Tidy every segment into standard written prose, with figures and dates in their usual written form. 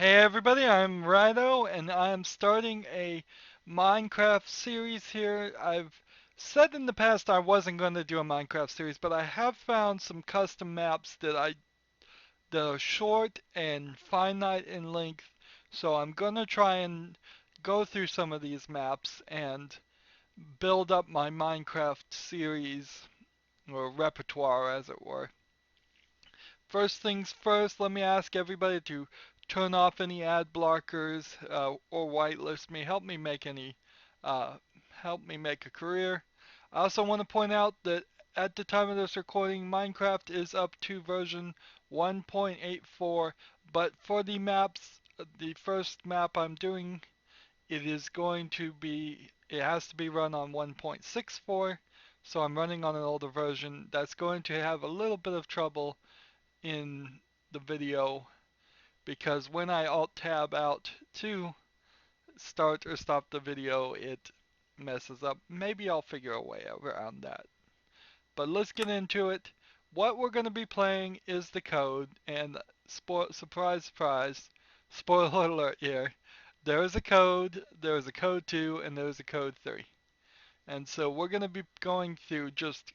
Hey everybody, I'm Rydo and I'm starting a Minecraft series here. I've said in the past I wasn't going to do a Minecraft series, but I have found some custom maps that are short and finite in length. So I'm going to try and go through some of these maps and build up my Minecraft series or repertoire as it were. First things first, let me ask everybody to turn off any ad blockers or whitelist me. Uh, help me make a career. I also want to point out that at the time of this recording, Minecraft is up to version 1.84, but for the maps, the first map I'm doing, it has to be run on 1.64, so I'm running on an older version. That's going to have a little bit of trouble in the video because when I alt tab out to start or stop the video, it messes up. Maybe I'll figure a way around that. But let's get into it. What we're going to be playing is the code, and surprise, surprise, spoiler alert here. There is a code, there is a code 2, and there is a code 3. And so we're going to be going through just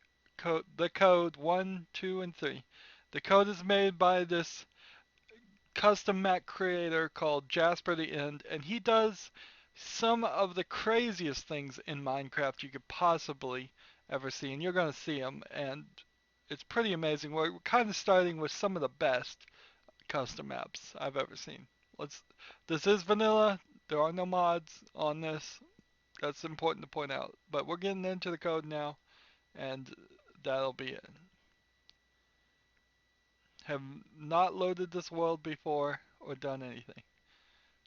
the code 1, 2, and 3. The code is made by this custom map creator called Jasper the End, and he does some of the craziest things in Minecraft you could possibly ever see, and you're going to see them, and it's pretty amazing. We're kind of starting with some of the best custom maps I've ever seen. Let's. This is vanilla. There are no mods on this. That's important to point out. But we're getting into the code now, and that'll be it. Have not loaded this world before or done anything.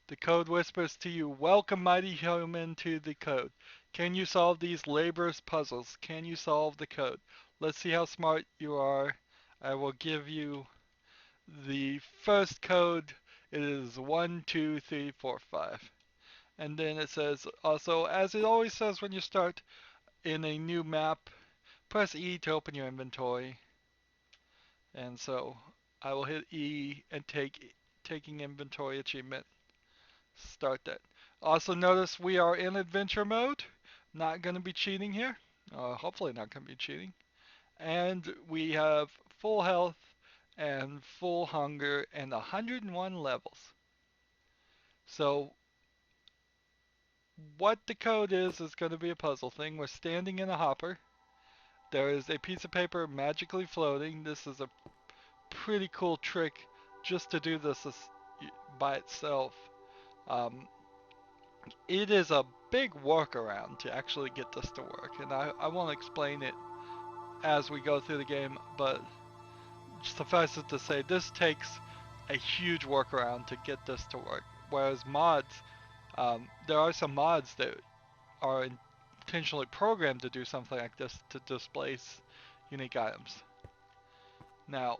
The code whispers to you, welcome mighty human to the code. Can you solve these laborious puzzles? Can you solve the code? Let's see how smart you are. I will give you the first code. It is 1, 2, 3, 4, 5. And then it says also, as it always says when you start in a new map, press E to open your inventory. And so I will hit E and taking inventory achievement. Start that. Also notice we are in adventure mode. Not going to be cheating here. Hopefully not going to be cheating. And we have full health and full hunger and 101 levels. So what the code is going to be a puzzle thing. We're standing in a hopper. There is a piece of paper magically floating. This is a pretty cool trick just to do this by itself. Um, it is a big workaround to actually get this to work, and I won't explain it as we go through the game, but suffice it to say, this takes a huge workaround to get this to work. Whereas mods, there are some mods that are intentionally programmed to do something like this to displace unique items. Now,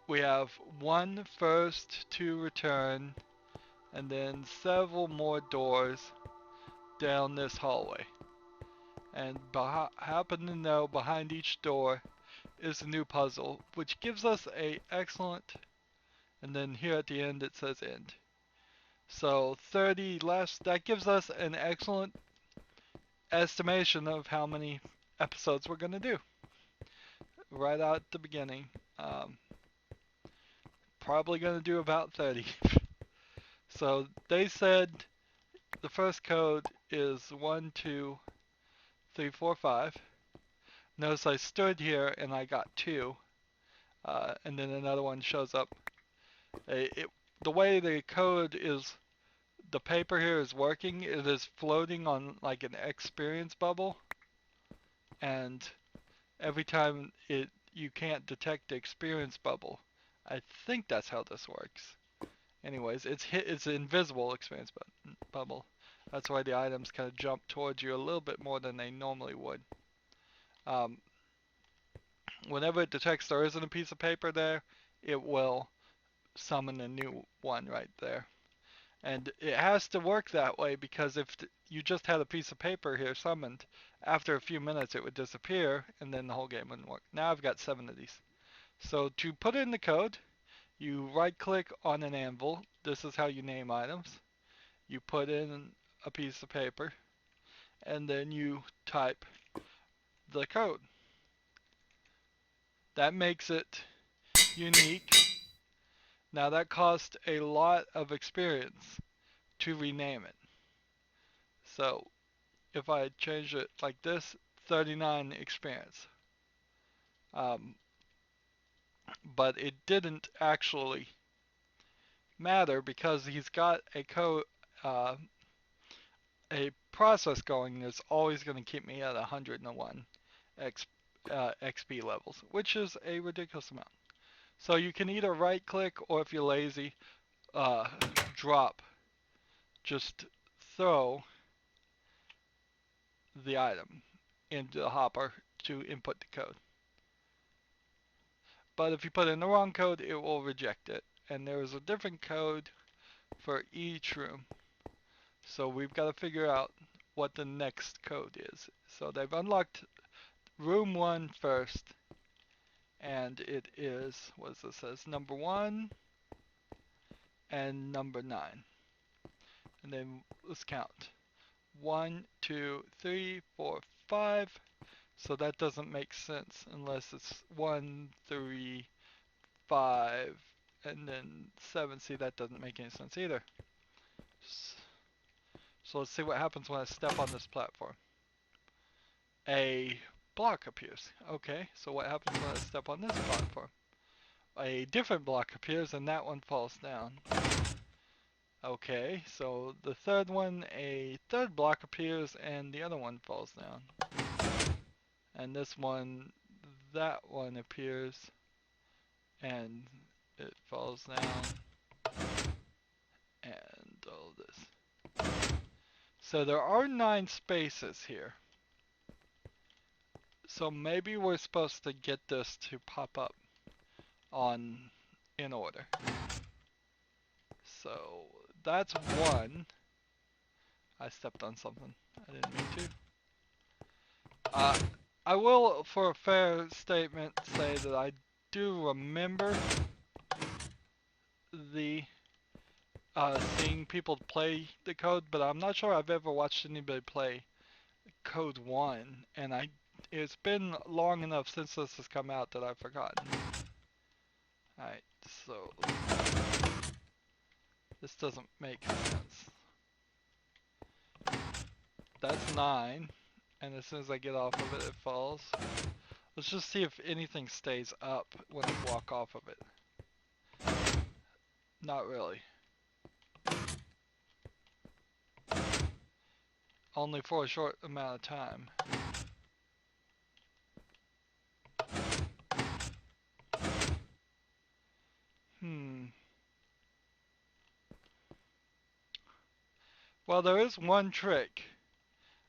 we have one first to return, and then several more doors down this hallway. And happen to know behind each door is a new puzzle, which gives us a excellent, and then here at the end it says end. So 30 less, that gives us an excellent estimation of how many episodes we're going to do. Right out at the beginning. Um, Probably going to do about 30. So they said the first code is 1, 2, 3, 4, 5. Notice I stood here and I got 2. And then another one shows up. The way the code is, the paper here is working, it is floating on like an experience bubble. And every time you can't detect the experience bubble. I think that's how this works. Anyways, it's an invisible experience bubble. That's why the items kind of jump towards you a little bit more than they normally would. Um, Whenever it detects there isn't a piece of paper there, it will summon a new one right there. And it has to work that way because if you just had a piece of paper here summoned, after a few minutes it would disappear and then the whole game wouldn't work. Now I've got 7 of these. So to put in the code, You right click on an anvil. This is how you name items. You put in a piece of paper and then you type the code. That makes it unique. Now that cost a lot of experience to rename it. So if I change it like this, 39 experience. Um, but it didn't actually matter because he's got uh, a process going that's always going to keep me at 101 XP levels, which is a ridiculous amount. So you can either right click or if you're lazy, uh, drop. Just throw the item into the hopper to input the code. But if you put in the wrong code, it will reject it. And there is a different code for each room. So we've got to figure out what the next code is. So they've unlocked room 1 first. And it is, what does this says, number 1 and number 9. And then let's count. 1, 2, 3, 4, 5. So that doesn't make sense unless it's 1, 3, 5, and then 7. See, that doesn't make any sense either. So let's see what happens when I step on this platform. A block appears. Okay, so what happens when I step on this platform? A different block appears and that one falls down. Okay, so the third one, a third block appears and the other one falls down. And this one, that one appears and it falls down. And all this. So there are 9 spaces here. So maybe we're supposed to get this to pop up in order. So that's 1. I stepped on something. I didn't mean to. I will, for a fair statement, say that I do remember the seeing people play the code, but I'm not sure I've ever watched anybody play code 1, and it's been long enough since this has come out that I've forgotten. Alright, so this doesn't make sense. That's 9, and as soon as I get off of it, it falls. Let's just see if anything stays up when I walk off of it. Not really. Only for a short amount of time. Well, there is one trick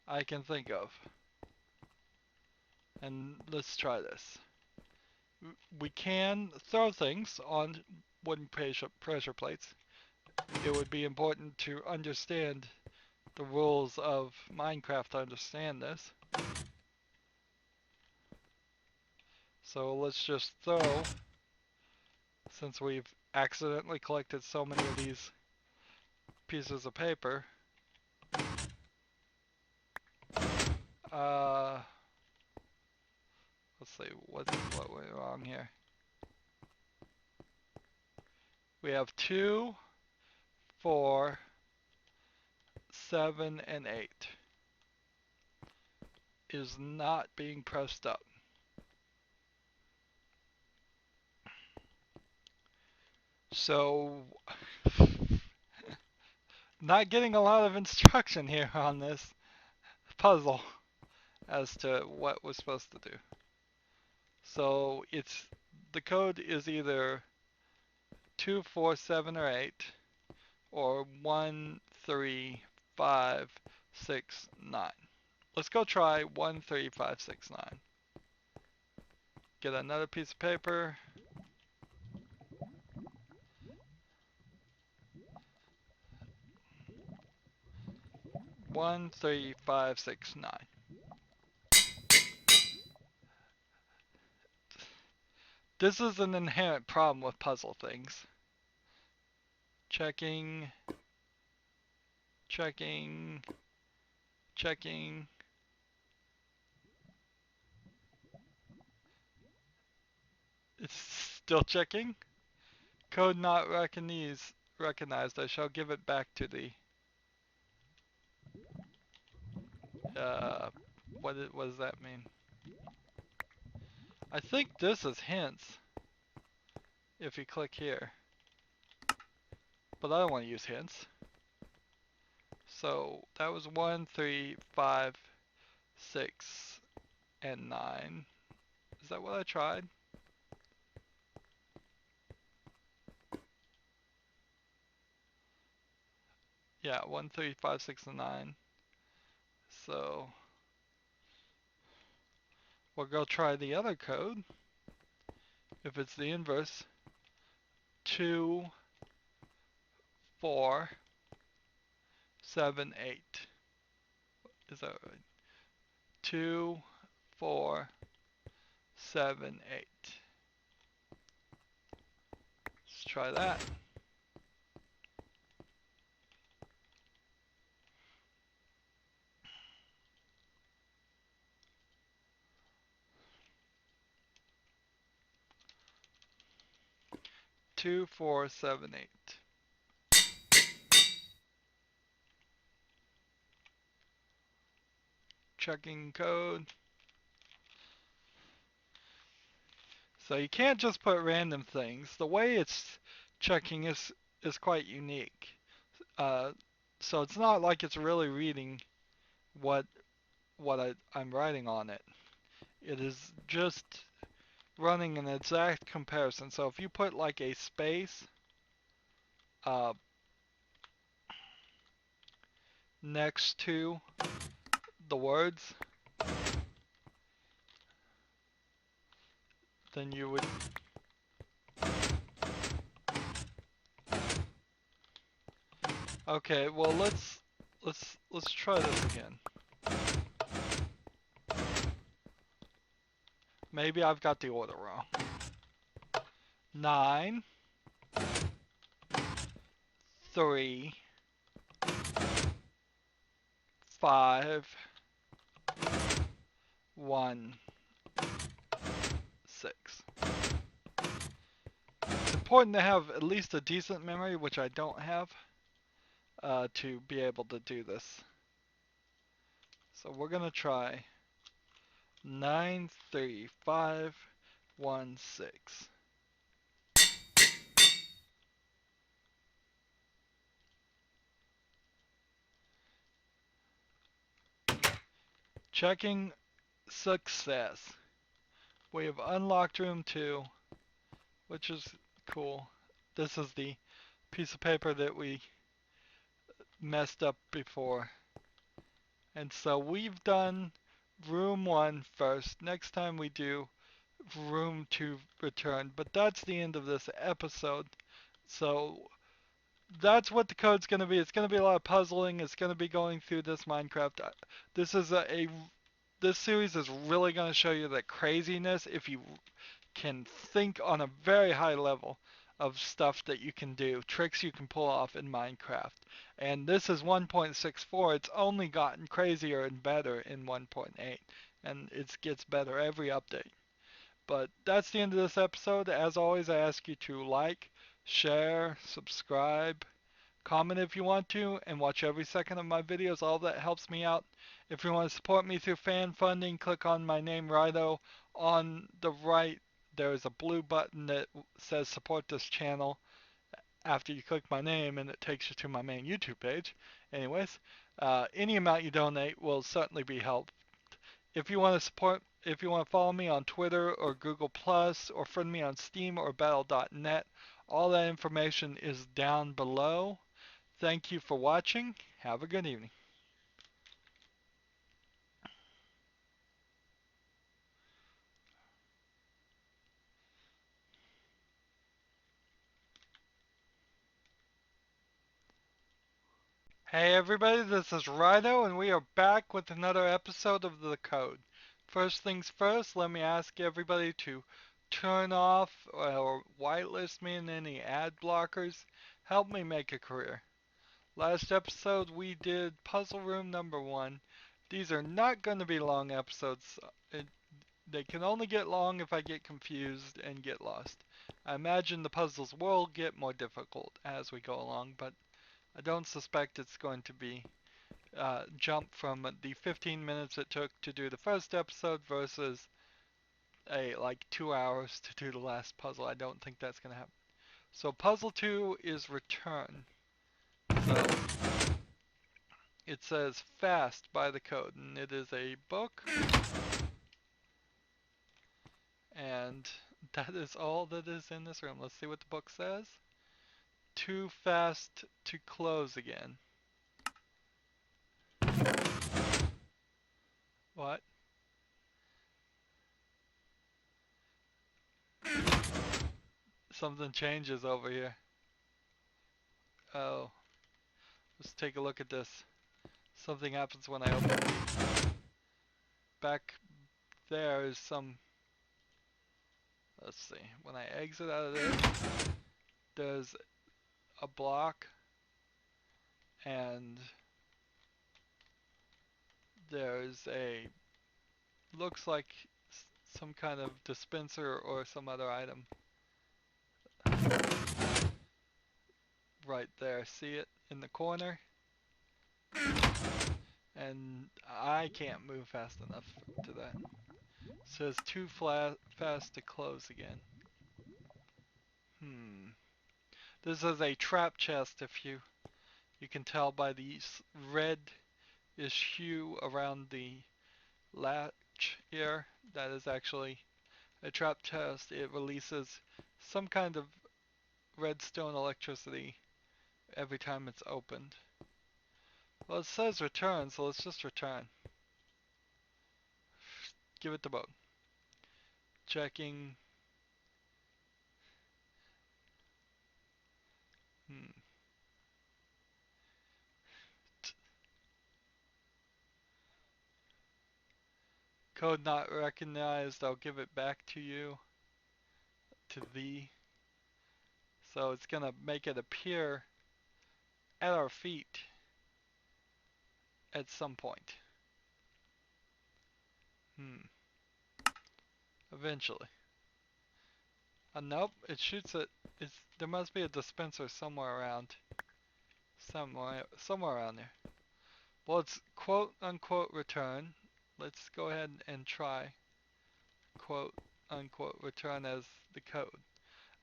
I can think of. And let's try this. We can throw things on wooden pressure plates. It would be important to understand the rules of Minecraft to understand this. So let's just throw, since we've accidentally collected so many of these pieces of paper. Let's see, what went wrong here? We have 2, 4, 7, and 8 is not being pressed up. So, not getting a lot of instruction here on this puzzle as to what we're supposed to do. So the code is either 2, 4, 7, or 8, or 1, 3, 5, 6, 9. Let's go try 1, 3, 5, 6, 9. Get another piece of paper. One, 3, 5, 6, 9. This is an inherent problem with puzzle things. Checking, checking, checking. It's still checking. Code not recognized. I shall give it back to the. Uh, what does that mean? I think this is hints. If you click here, but I don't want to use hints. So that was 1, 3, 5, 6, and 9. Is that what I tried? Yeah, 1, 3, 5, 6, and 9. So we'll go try the other code. If it's the inverse, 2, 4, 7, 8. Is that right? 2, 4, 7, 8. Let's try that. Two, 4, 7, 8. Checking code. So you can't just put random things. The way it's checking is quite unique. Uh, so it's not like it's really reading what I'm writing on it. It is just running an exact comparison. So if you put like a space uh, next to the words, then you would. Okay, well let's try this again. Maybe I've got the order wrong. 9, 3, 5, 1, 6. It's important to have at least a decent memory, which I don't have, to be able to do this. So we're gonna try 9, 3, 5, 1, 6. Checking success. We have unlocked room 2, which is cool. This is the piece of paper that we messed up before. And so we've done room 1 first. Next time we do room 2 return. But that's the end of this episode. So that's what the code's going to be. It's going to be a lot of puzzling. It's going to be going through this Minecraft. This is this series is really going to show you the craziness if you can think on a very high level of stuff that you can do, tricks you can pull off in Minecraft. And this is 1.64. It's only gotten crazier and better in 1.8, and it gets better every update. But that's the end of this episode. As always, I ask you to like, share, subscribe, comment if you want to, and watch every second of my videos. All that helps me out. If you want to support me through fan funding, click on my name, Rydo. On the right, there is a blue button that says support this channel after you click my name, and it takes you to my main YouTube page. Anyways, any amount you donate will certainly be helped. If you want to follow me on Twitter or Google Plus or friend me on Steam or battle.net, all that information is down below. Thank you for watching. Have a good evening. Hey everybody, this is Rydo and we are back with another episode of The Code. First things first, let me ask everybody to turn off or whitelist me in any ad blockers. Help me make a career. Last episode we did puzzle room number 1. These are not going to be long episodes. They can only get long if I get confused and get lost. I imagine the puzzles will get more difficult as we go along, but I don't suspect it's going to be jump from the 15 minutes it took to do the first episode versus like 2 hours to do the last puzzle. I don't think that's going to happen. So puzzle 2 is return. So it says fast by the code, and it is a book, and that is all that is in this room. Let's see what the book says. Too fast to close again. What? Something changes over here. Oh, let's take a look at this. Something happens when I open it. Back there is some. Let's see. When I exit out of this, there's a block, and there's a. Looks like some kind of dispenser or some other item. Right there. See it in the corner? And I can't move fast enough to that. It says too fast to close again. This is a trap chest if you can tell by the red-ish hue around the latch here. That is actually a trap chest. It releases some kind of redstone electricity every time it's opened. Well, it says return, so let's just return. Give it the book. Checking. Code not recognized. I'll give it back to you. To thee. So it's gonna make it appear at our feet at some point. Eventually. Nope, it shoots it. There must be a dispenser somewhere around. Somewhere around there. Well, it's quote unquote return. Let's go ahead and try quote unquote return as the code.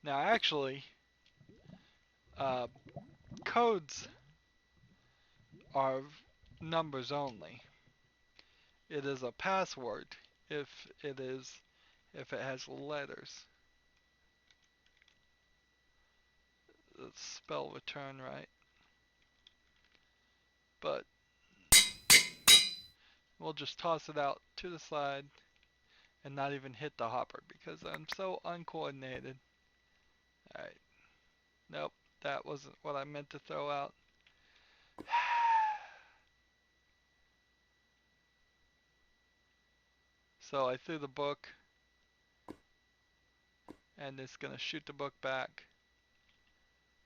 Now actually, codes are numbers only. It is a password if it has letters. Let's spell return right. But we'll just toss it out to the side and not even hit the hopper because I'm so uncoordinated. Alright. Nope, that wasn't what I meant to throw out. So I threw the book, and it's gonna shoot the book back.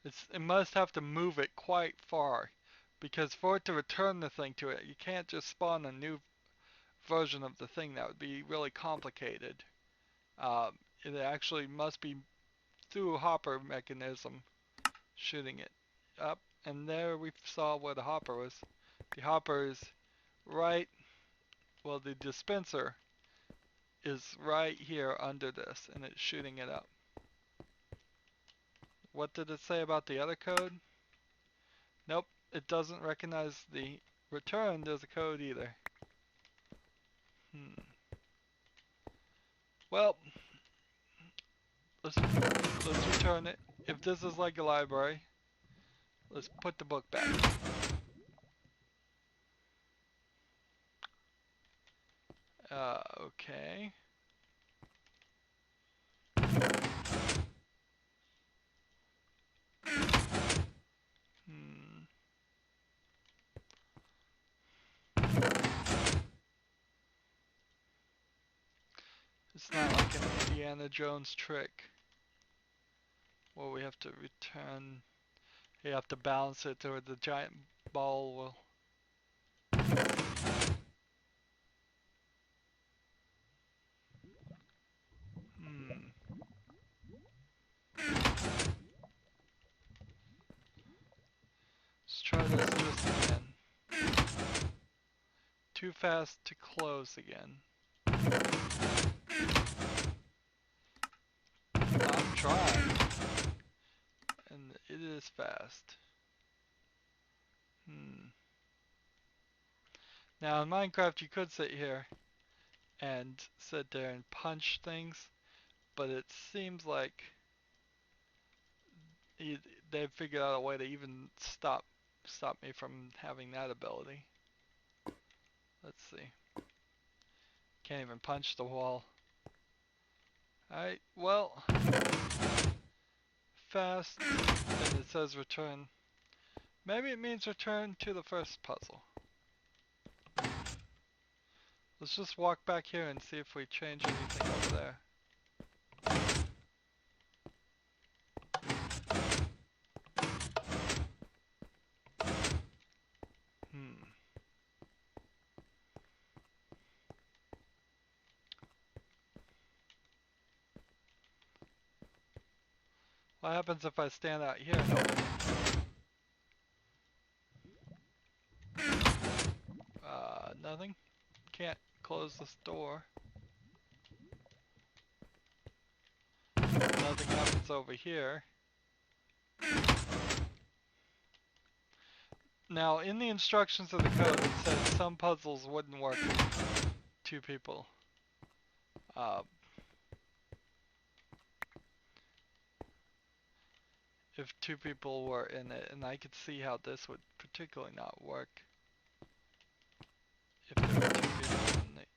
It must have to move it quite far, because for it to return the thing to it, you can't just spawn a new version of the thing. That would be really complicated. It actually must be through a hopper mechanism shooting it up, and there we saw where the hopper was. The hopper is right, well, the dispenser is right here under this, and it's shooting it up. What did it say about the other code? Nope, it doesn't recognize the return. There's a code either. Well, let's return it. If this is like a library, let's put the book back. Okay. It It's not like an Indiana Jones trick where we have to return. You have to balance it or the giant ball will. Let's try this just again. Too fast to close again. I'm trying. And it is fast. Now in Minecraft you could sit here and sit there and punch things, but it seems like they've figured out a way to even stop me from having that ability. Let's see. Can't even punch the wall. Alright, well, fast, and it says return. Maybe it means return to the first puzzle. Let's just walk back here and see if we change anything over there. What happens if I stand out here and open it? Nothing. Can't close this door. Nothing happens over here. Now, in the instructions of the code, it said some puzzles wouldn't work with 2 people. If 2 people were in it, and I could see how this would particularly not work if there were 2 people in it.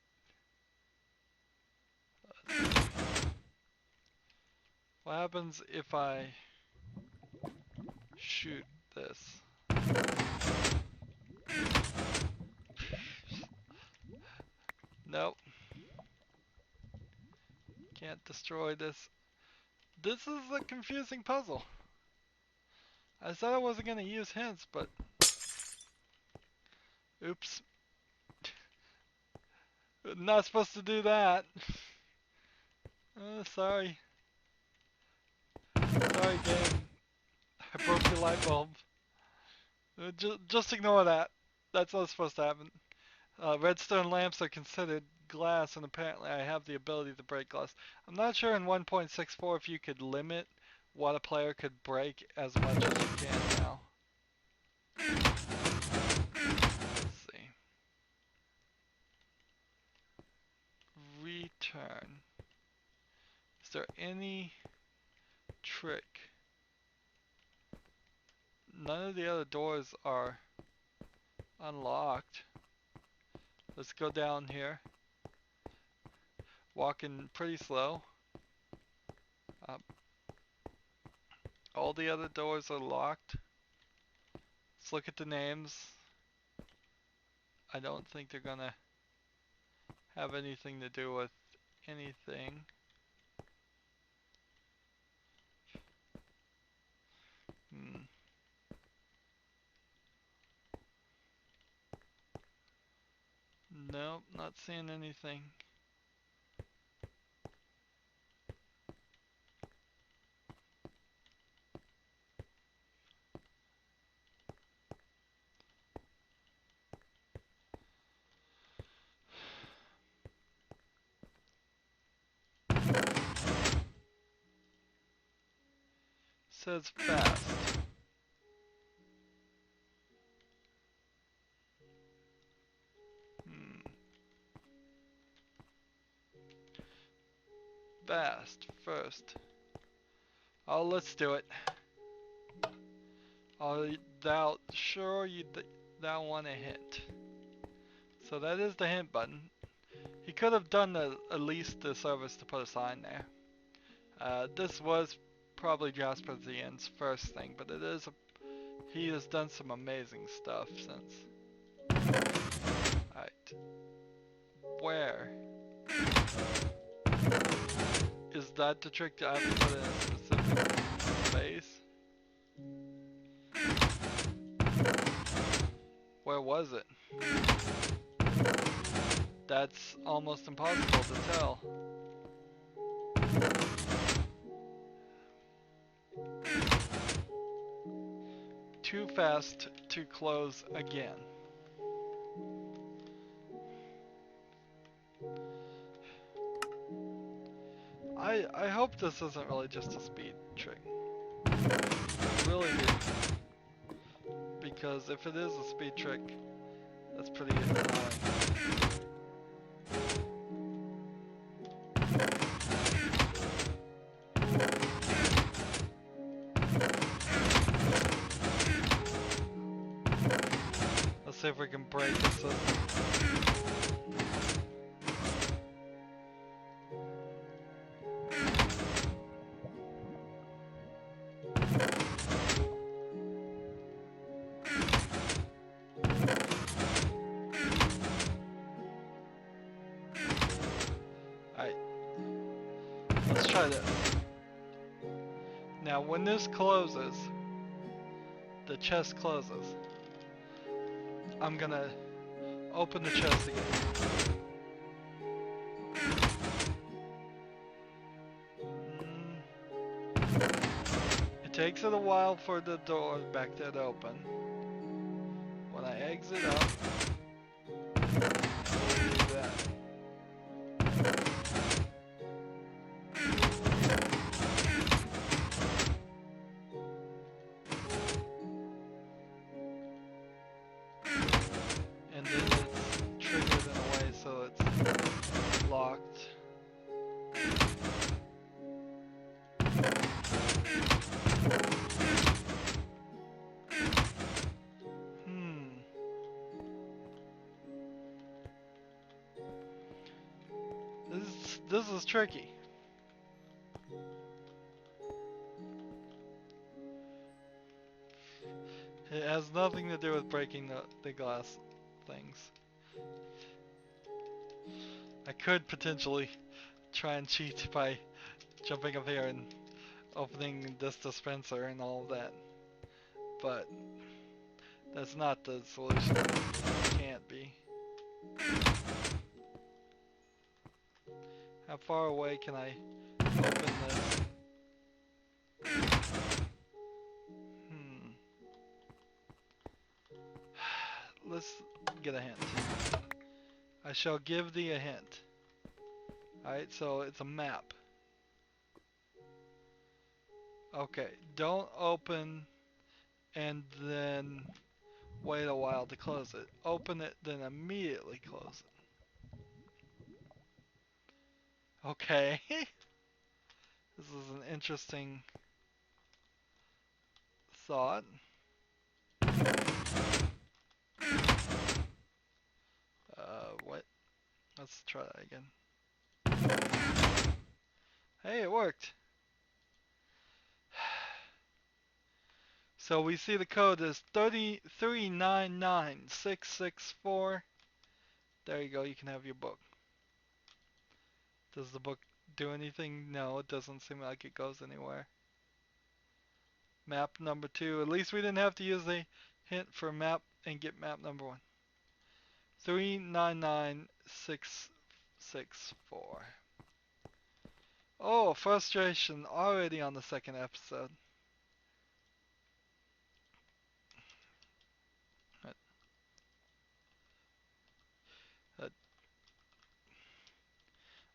What happens if I shoot this? Nope. Can't destroy this. This is a confusing puzzle. I said I wasn't going to use hints, but... Oops. Not supposed to do that. Sorry. Sorry, game. I broke your light bulb. Just ignore that. That's not supposed to happen. Redstone lamps are considered glass, and apparently I have the ability to break glass. I'm not sure in 1.64 if you could limit what a player could break as much as you can now. Let's see. Return. Is there any trick? None of the other doors are unlocked. Let's go down here. Walking pretty slow. All the other doors are locked. Let's look at the names. I don't think they're gonna have anything to do with anything. Nope, not seeing anything. Says fast. Fast first. Oh, let's do it. Oh, sure you thou want a hint. So that is the hint button. He could have done at least the service to put a sign there. This was probably Jasper the End's first thing, but he has done some amazing stuff since. Alright. Where? that the trick? I have to put it in a specific space? Where was it? That's almost impossible to tell. Too fast to close again. I hope this isn't really just a speed trick. I really do. Because if it is a speed trick, that's pretty annoying. Let's see if we can break this up. Alright. Let's try this. Now when this closes, the chest closes. I'm gonna open the chest again. It takes it a while for the door back to open. When I exit up, we'll do that. And then it's triggered in a way so it's locked. This is tricky. It has nothing to do with breaking the glass things. I could potentially try and cheat by jumping up here and opening this dispenser and all of that. But that's not the solution. It can't be. How far away can I open this? Let's get a hint. I shall give thee a hint. Alright, so it's a map. Okay, don't open and then wait a while to close it. Open it, then immediately close it. Okay. This is an interesting thought. What? Let's try that again. Hey, it worked. So we see the code is 3399664. There you go, you can have your book. Does the book do anything? No, it doesn't seem like it goes anywhere. Map number 2. At least we didn't have to use the hint for map and get map number 1. 399664. Oh, frustration already on the second episode.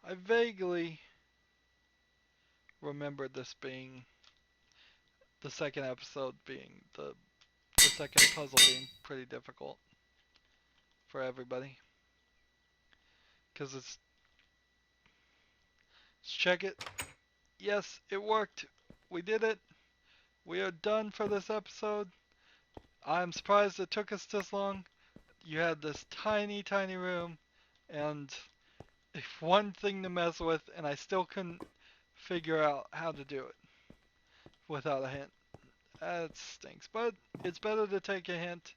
I vaguely remember this being the second episode being the second puzzle being pretty difficult for everybody. Because let's check it. Yes, it worked. We did it. We are done for this episode. I'm surprised it took us this long. You had this tiny, tiny room and one thing to mess with, and I still couldn't figure out how to do it without a hint. That stinks, but it's better to take a hint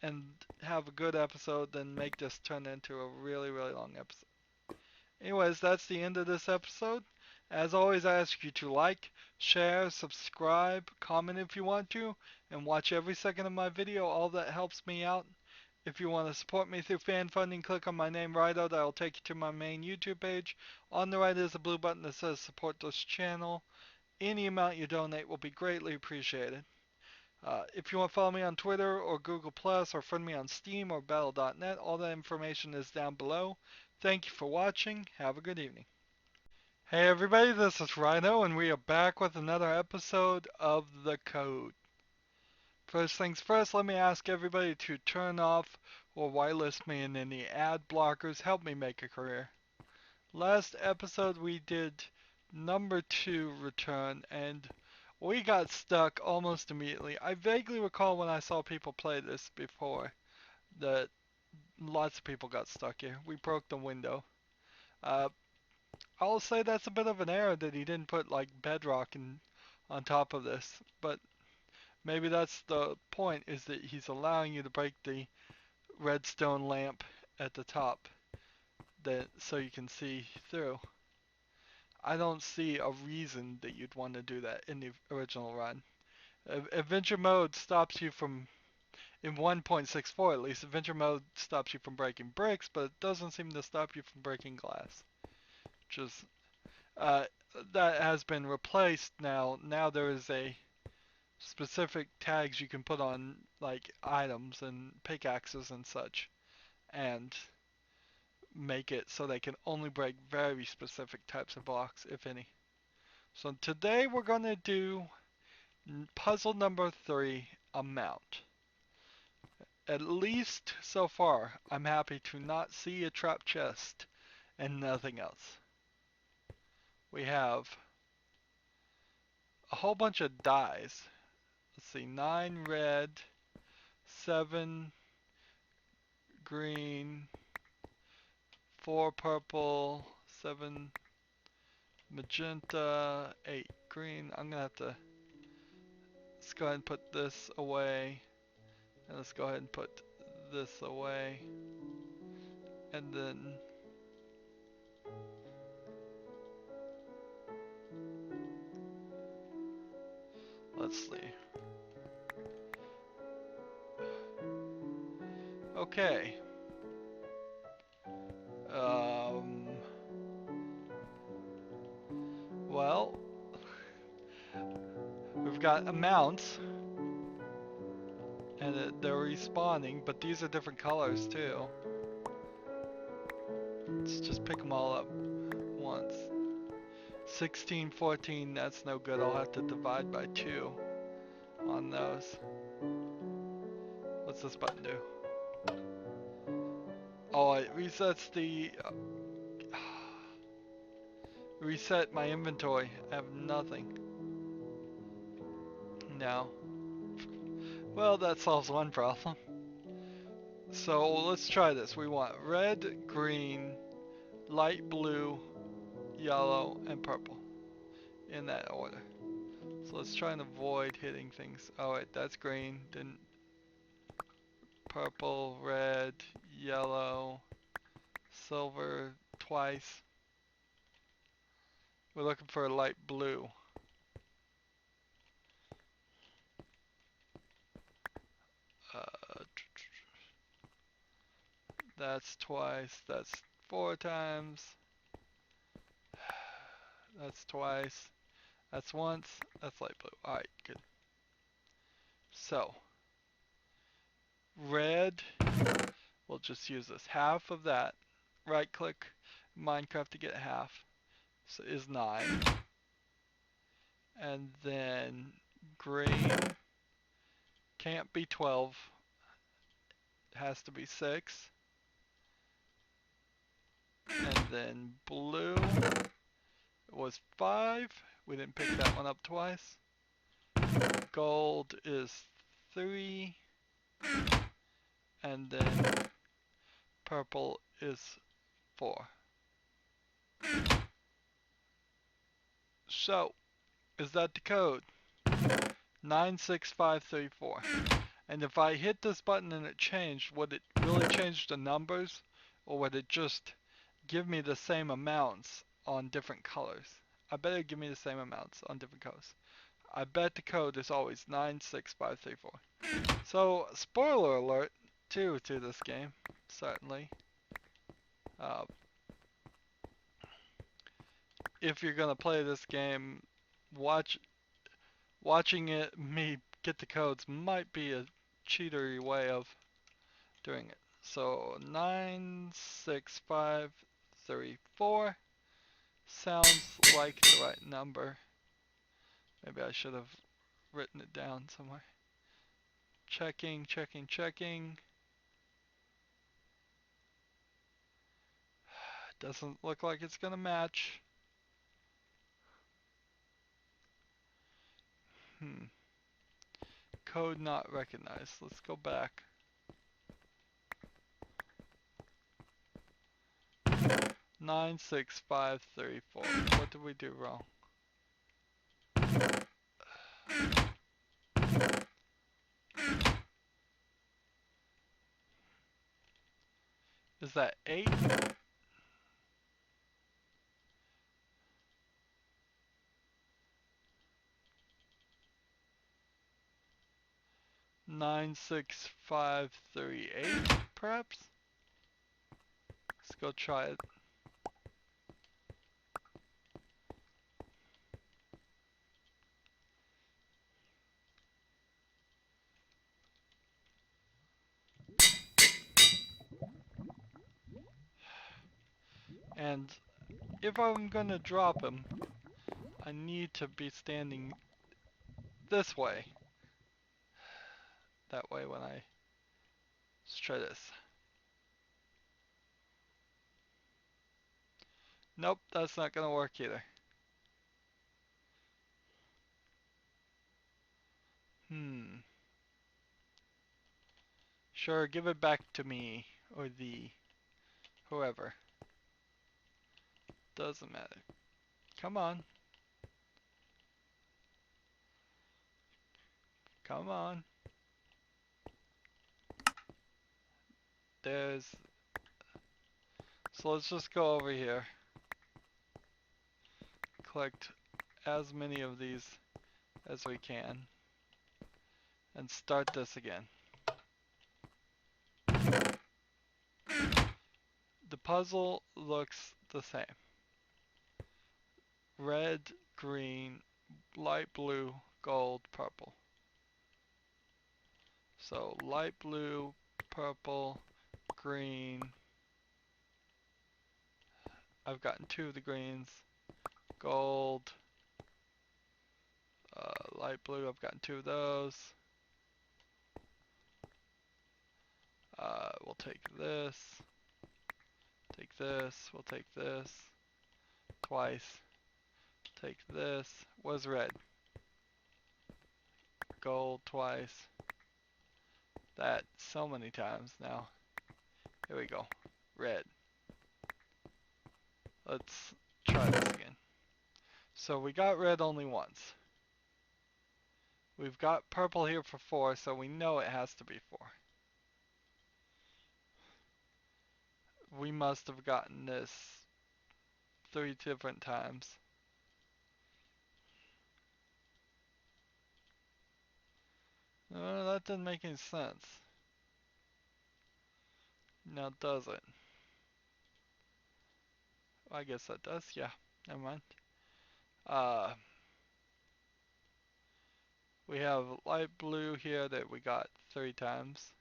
and have a good episode than make this turn into a really, really long episode. Anyways, that's the end of this episode. As always, I ask you to like, share, subscribe, comment if you want to, and watch every second of my video. All that helps me out. If you want to support me through fan funding, click on my name, Rydo. That will take you to my main YouTube page. On the right is a blue button that says support this channel. Any amount you donate will be greatly appreciated. If you want to follow me on Twitter or Google Plus or friend me on Steam or battle.net, all that information is down below. Thank you for watching. Have a good evening. Hey everybody, this is Rydo, and we are back with another episode of The Code. First things first, let me ask everybody to turn off or whitelist me and any ad blockers. Help me make a career. Last episode we did number 2 return, and we got stuck almost immediately. I vaguely recall when I saw people play this before that lots of people got stuck here. We broke the window. Uh, I'll say that's a bit of an error that he didn't put like bedrock on top of this, but maybe that's the point, is that he's allowing you to break the redstone lamp at the top so you can see through. I don't see a reason that you'd want to do that in the original run. Adventure mode stops you from, in 1.64 at least, adventure mode stops you from breaking bricks, but it doesn't seem to stop you from breaking glass. Just uh, that has been replaced now. Now there is a specific tags you can put on like items and pickaxes and such, and make it so they can only break very specific types of blocks, if any. So today we're going to do puzzle number 3, amount. At least so far, I'm happy to not see a trap chest and nothing else. We have a whole bunch of dies. Let's see, 9 red, 7 green, 4 purple, 7 magenta, 8 green. I'm gonna have to, let's go ahead and put this away, and let's go ahead and put this away, and then let's see. Okay. Well, we've got amounts, and they're respawning, but these are different colors too. Let's just pick them all up once. 16, 14, that's no good. I'll have to divide by 2 on those. What's this button do? Oh, it resets the... reset my inventory. I have nothing. No. Well, that solves one problem. So let's try this. We want red, green, light blue, yellow, and purple. In that order. So let's try and avoid hitting things. Oh wait, that's green. Then purple, red, yellow, silver twice. We're looking for a light blue. That's twice. That's 4 times. That's twice. That's once. That's light blue. Alright, good. So, red, we'll just use this. Half of that. Right click Minecraft to get half. So is 9. And then green can't be 12. It has to be 6. And then blue was 5. We didn't pick that one up twice. Gold is 3. And then purple is 4. So, is that the code? 96534. And if I hit this button and it changed, would it really change the numbers? Or would it just give me the same amounts on different colors? I bet it'd give me the same amounts on different codes. I bet the code is always 96534. So, spoiler alert, too, to this game, certainly. Uh, if you're gonna play this game, watching me get the codes might be a cheatery way of doing it. So 96534 sounds like the right number. Maybe I should have written it down somewhere. Checking, checking, checking. Doesn't look like it's gonna match. Code not recognized. Let's go back. 96534. What did we do wrong? Is that 8? 96538, perhaps? Let's go try it. And if I'm gonna drop him, I need to be standing this way. That way when I... Let's try this. Nope, that's not gonna work either. Sure, give it back to me, or whoever. Doesn't matter. Come on. Come on. So let's just go over here. Collect as many of these as we can. And start this again. The puzzle looks the same. Red, green, light blue, gold, purple. So light blue, purple, green. I've gotten 2 of the greens. Gold, light blue, I've gotten 2 of those. We'll take this. Take this. We'll take this. Twice. Take this. Was red. Gold twice. That so many times now. Here we go. Red. Let's try this again. So we got red only once. We've got purple here for 4, so we know it has to be 4. We must have gotten this 3 different times. That didn't make any sense. Now does it? I guess that does, yeah. Never mind. We have light blue here that we got 3 times.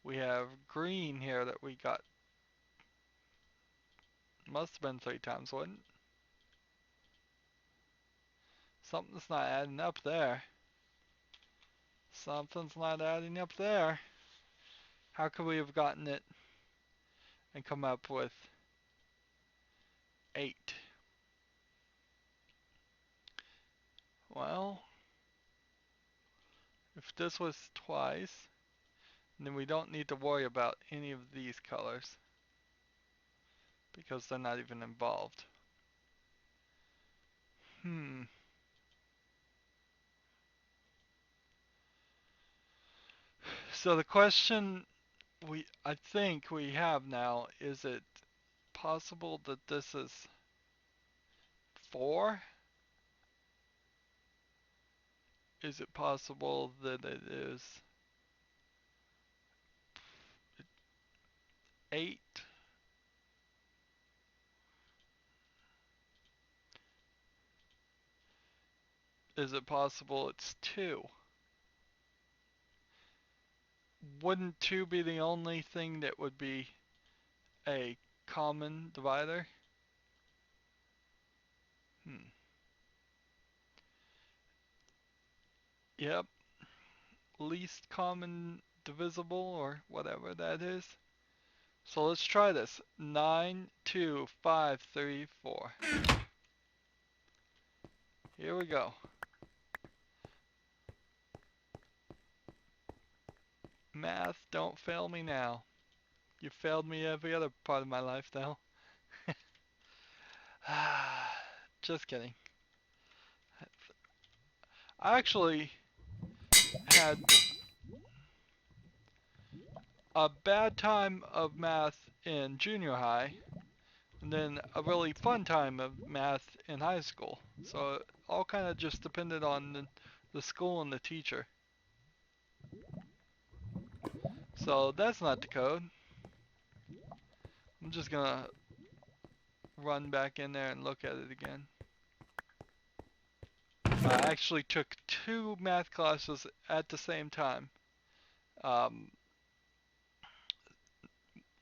We have green here that we got, must have been 3 times, wouldn't it? Something's not adding up there. Something's not adding up there. How could we have gotten it and come up with 8? Well, if this was twice, then we don't need to worry about any of these colors because they're not even involved. So the question I think we have now. Is it possible that this is 4? Is it possible that it is 8? Is it possible it's 2? Wouldn't 2 be the only thing that would be a common divisor? Hmm. Yep. Least common divisible or whatever that is. So let's try this. 9, 2, 5, 3, 4. Here we go. Math, don't fail me now. You failed me every other part of my life though. Just kidding. I actually had a bad time of math in junior high, and then a really fun time of math in high school. So it all kind of just depended on the school and the teacher. So that's not the code. I'm just gonna run back in there and look at it again. I actually took 2 math classes at the same time. Um,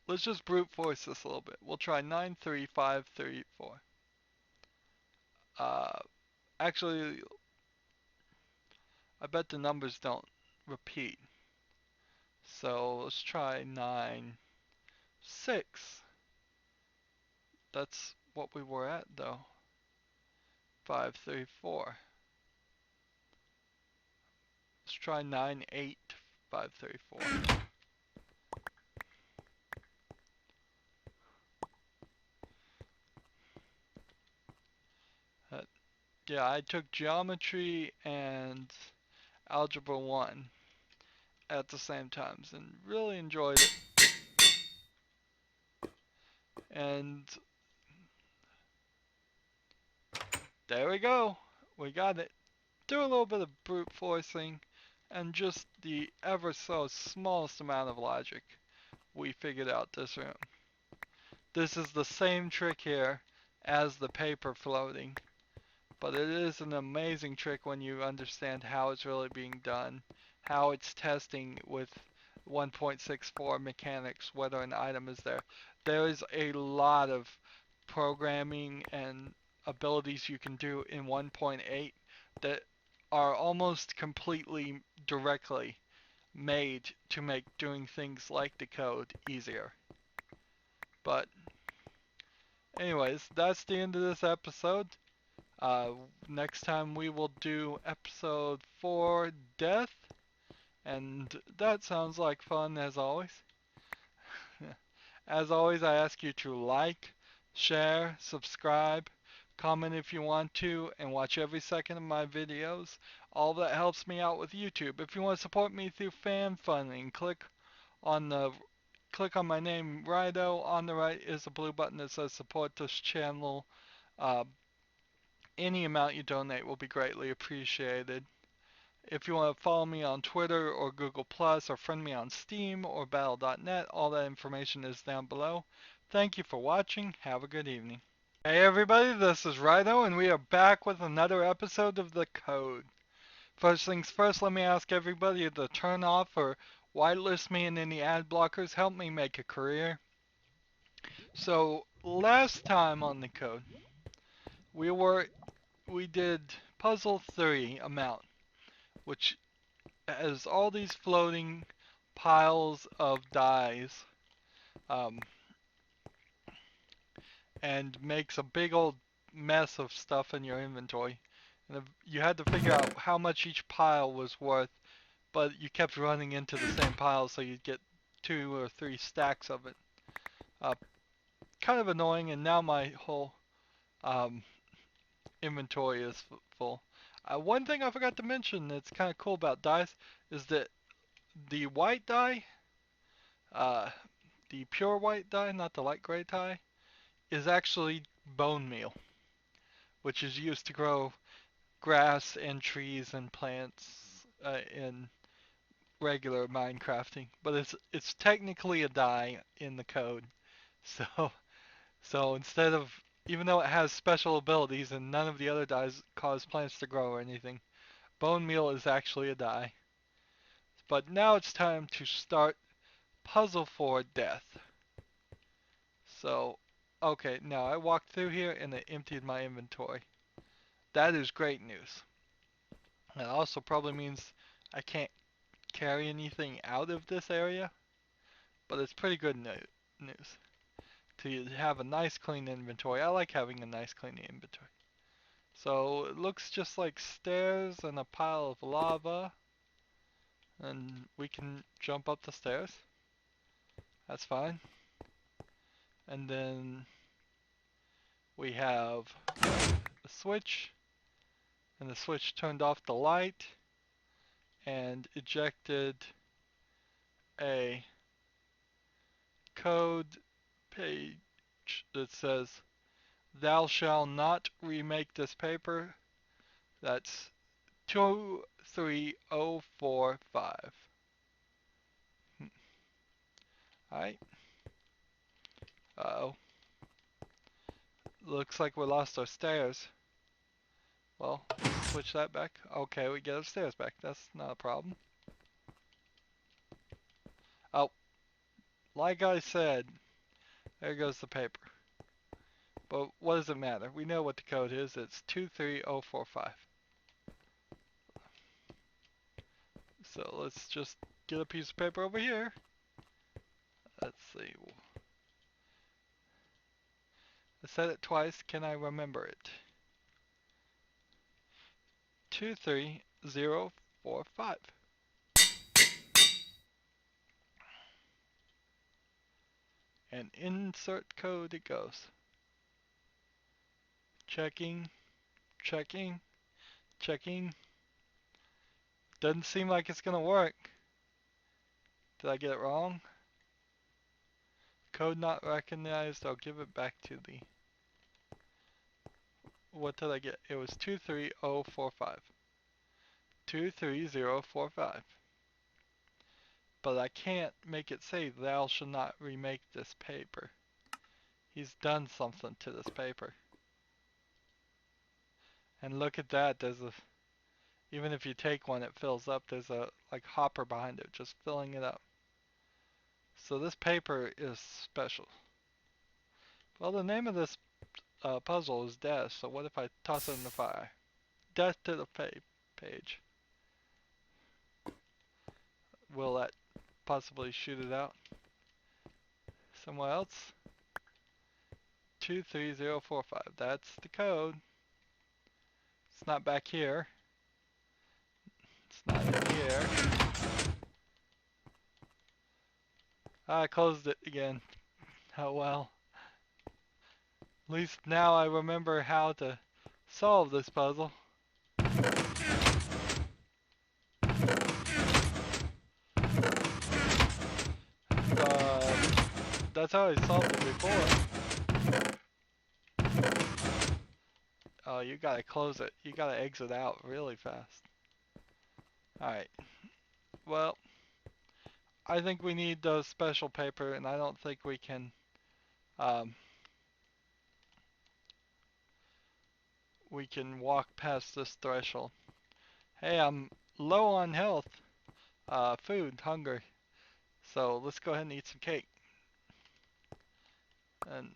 let's just brute force this a little bit. We'll try 9, 3, 5, 3, 4. Uh, actually, I bet the numbers don't repeat. So let's try 9, 6. That's what we were at though. 5, 3, 4. Let's try 9, 8, 5, 3, 4. Yeah, I took geometry and algebra 1 at the same times and really enjoyed it. And there we go. We got it. Do a little bit of brute forcing and just the ever so smallest amount of logic. We figured out this room. This is the same trick here as the paper floating, but it is an amazing trick when you understand how it's really being done, how it's testing with 1.64 mechanics whether an item is there. There is a lot of programming and abilities you can do in 1.8 that are almost completely directly made to make doing things like the code easier. But anyways, that's the end of this episode. Uh, Next time we will do episode 4, Death, and that sounds like fun as always. As always, I ask you to like, share, subscribe, comment if you want to, and watch every second of my videos. All that helps me out with YouTube. If you want to support me through fan funding, on the click on my name, Rydo. On the right is a blue button that says support this channel. Uh, any amount you donate will be greatly appreciated. If you want to follow me on Twitter or Google Plus or friend me on Steam or battle.net, all that information is down below. Thank you for watching. Have a good evening. Hey everybody, this is Rydo and we are back with another episode of The Code. First things first, let me ask everybody to turn off or whitelist me and any ad blockers. Help me make a career. So last time on The Code, we did puzzle 3 amount, which has all these floating piles of dies, um, and makes a big old mess of stuff in your inventory. And you had to figure out how much each pile was worth, but you kept running into the same pile, so you'd get 2 or 3 stacks of it. Uh, Kind of annoying, and now my whole um, inventory is full. One thing I forgot to mention that's kind of cool about dice is that the white die Uh, the pure white dye, not the light gray dye, is actually bone meal, which is used to grow grass and trees and plants in regular Minecrafting. But it's technically a dye in the code. So so instead of, even though it has special abilities and none of the other dyes cause plants to grow or anything, bone meal is actually a dye. But now it's time to start puzzle for death. So, okay, now I walked through here and it emptied my inventory. That is great news. That also probably means I can't carry anything out of this area, but it's pretty good news to have a nice clean inventory. I like having a nice clean inventory. So it looks just like stairs and a pile of lava, and we can jump up the stairs. That's fine. And then we have a switch, and the switch turned off the light and ejected a code page that says, "Thou shalt not remake this paper." That's 23045. Alright. Uh-oh. Looks like we lost our stairs. Well, switch that back. Okay, we get our stairs back. That's not a problem. Oh, like I said, there goes the paper. But what does it matter? We know what the code is. It's 23045. So let's just get a piece of paper over here. Let's see. I said it twice. Can I remember it? 23045. And insert code it goes. Checking, checking, checking. Doesn't seem like it's gonna work. Did I get it wrong? Code not recognized. I'll give it back to the... What did I get? It was 23045. 23045. But I can't make it say thou shall not remake this paper. He's done something to this paper. And look at that, there's a... Even if you take one, it fills up. There's a like hopper behind it, just filling it up. So this paper is special. Well, the name of this puzzle is death, so what if I toss it in the fire? Death to the page. Will that possibly shoot it out somewhere else? 23045. That's the code. It's not back here. It's not in here. I closed it again. Oh well. At least now I remember how to solve this puzzle. That's how I solved it before. Oh, you gotta close it. You gotta exit out really fast. Alright. Well, I think we need those special paper, and I don't think we can walk past this threshold. Hey, I'm low on health, food, hunger. So let's go ahead and eat some cake. And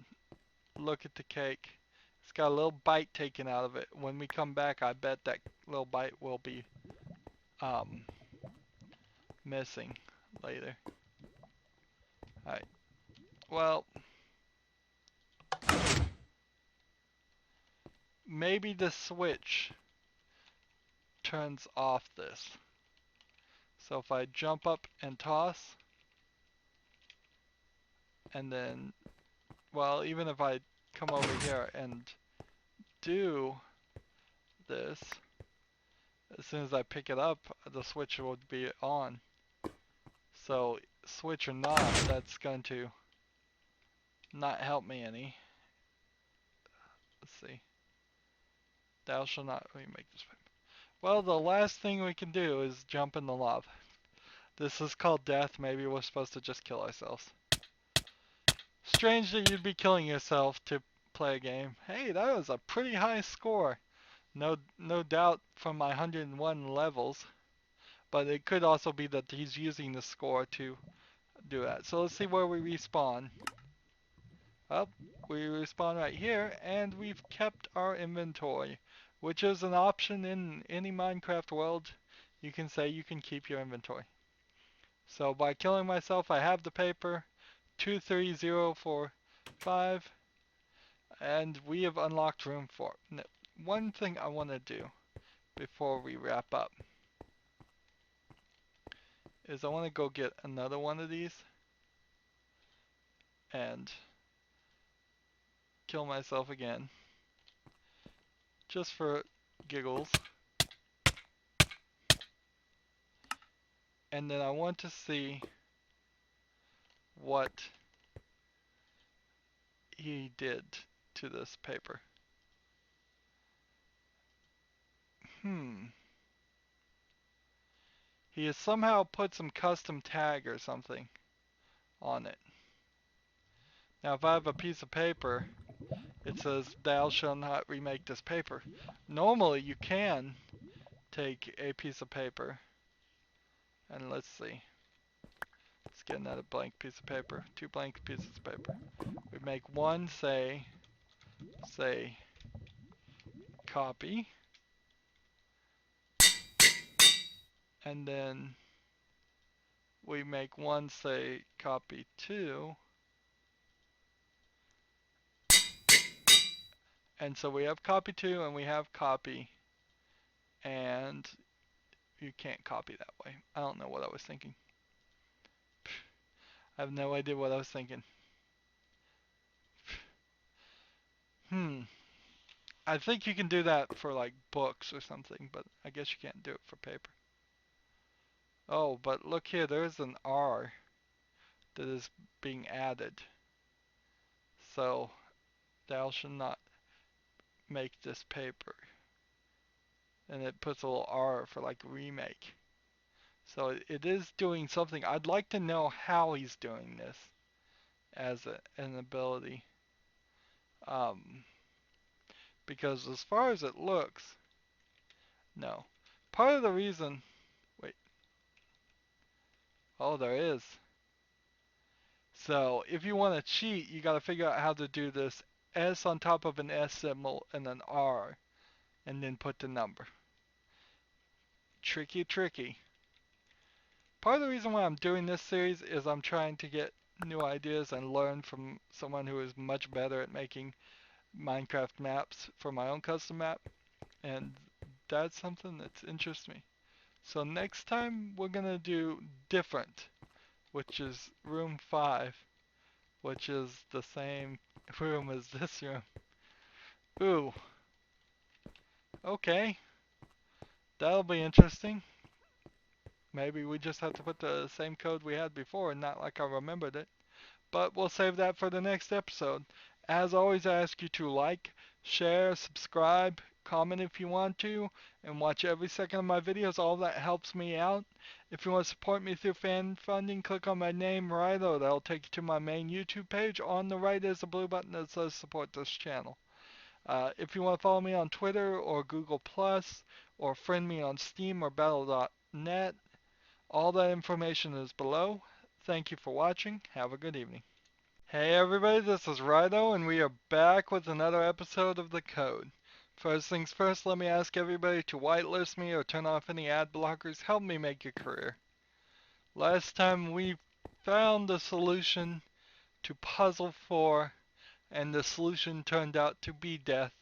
look at the cake. It's got a little bite taken out of it. When we come back, I bet that little bite will be missing later. Alright. Well, maybe the switch turns off this. So if I jump up and toss, and then, well, even if I come over here and do this, as soon as I pick it up, the switch would be on. So switch or not, that's going to not help me any. Let's see. Thou shalt not remake this paper. Well, the last thing we can do is jump in the lava. This is called death. Maybe we're supposed to just kill ourselves. Strange that you'd be killing yourself to play a game. Hey, that was a pretty high score. No doubt from my 101 levels. But it could also be that he's using the score to do that. So let's see where we respawn. Well, we respawn right here, and we've kept our inventory, which is an option in any Minecraft world. You can say you can keep your inventory. So by killing myself, I have the paper, 23045, and we have unlocked room 4. Now, one thing I want to do before we wrap up is I want to go get another one of these and kill myself again, just for giggles. And then I want to see what he did to this paper. He has somehow put some custom tag or something on it. Now if I have a piece of paper, it says thou shalt not remake this paper. Normally you can take a piece of paper and let's see. Let's get another blank piece of paper. 2 blank pieces of paper. We make one say copy, and then we make one say copy 2, and so we have copy 2 and we have copy, and you can't copy that way. I don't know what I was thinking. I have no idea what I was thinking. I think you can do that for like books or something, but I guess you can't do it for paper. Oh, but look here, there's an R that is being added. So, thou shalt not make this paper. And it puts a little R for like remake. So it is doing something. I'd like to know how he's doing this as an ability. Because as far as it looks, no. Part of the reason, wait. Oh, there is. So if you want to cheat, you got to figure out how to do this S on top of an S symbol and an R, and then put the number. Tricky, tricky. Part of the reason why I'm doing this series is I'm trying to get new ideas and learn from someone who is much better at making Minecraft maps for my own custom map, and that's something that interests me. So next time we're gonna do different, which is room 5, which is the same room as this room. Ooh, okay, that'll be interesting. Maybe we just have to put the same code we had before and not like I remembered it. But we'll save that for the next episode. As always, I ask you to like, share, subscribe, comment if you want to, and watch every second of my videos. All that helps me out. If you want to support me through fan funding, click on my name, Rydo. That'll take you to my main YouTube page. On the right is a blue button that says support this channel. If you want to follow me on Twitter or Google Plus, or friend me on Steam or battle.net, all that information is below. Thank you for watching. Have a good evening. Hey everybody, this is Rydo, and we are back with another episode of The Code. First things first, let me ask everybody to whitelist me or turn off any ad blockers. Help me make a career. Last time we found the solution to Puzzle 4, and the solution turned out to be death,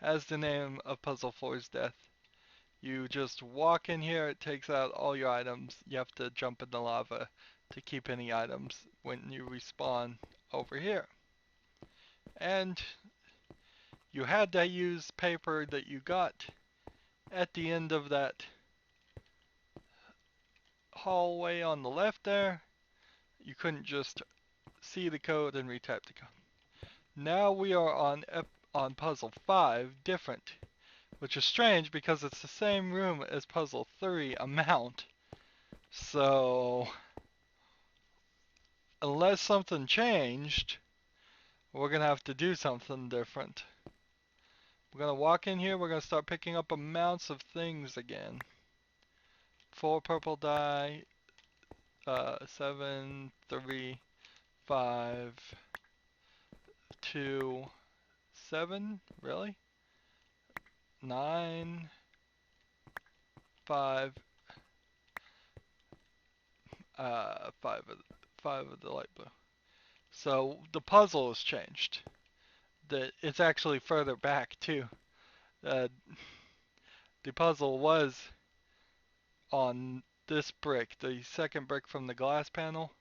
as the name of Puzzle 4's death. You just walk in here, it takes out all your items. You have to jump in the lava to keep any items when you respawn over here. And you had to use paper that you got at the end of that hallway on the left there. You couldn't just see the code and retype the code. Now we are on puzzle 5, different, which is strange because it's the same room as puzzle 3, amount. So, unless something changed, we're going to have to do something different. We're going to walk in here, we're going to start picking up amounts of things again. 4 purple dye, 7, 3, 5, 2, 7, really? 9, 5, 5 of the light blue. So the puzzle has changed. It's actually further back too. Uh, the puzzle was on this brick, the second brick from the glass panel,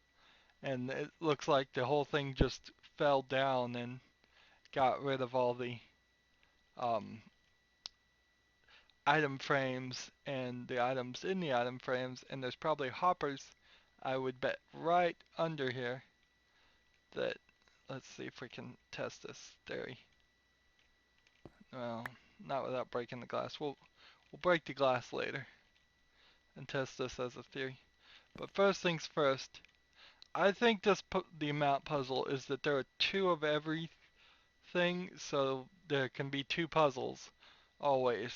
and it looks like the whole thing just fell down and got rid of all the um, item frames and the items in the item frames, and there's probably hoppers, I would bet, right under here that, let's see if we can test this theory. Well, not without breaking the glass. We'll break the glass later and test this as a theory. But first things first, I think the amount puzzle is that there are 2 of everything, so there can be 2 puzzles always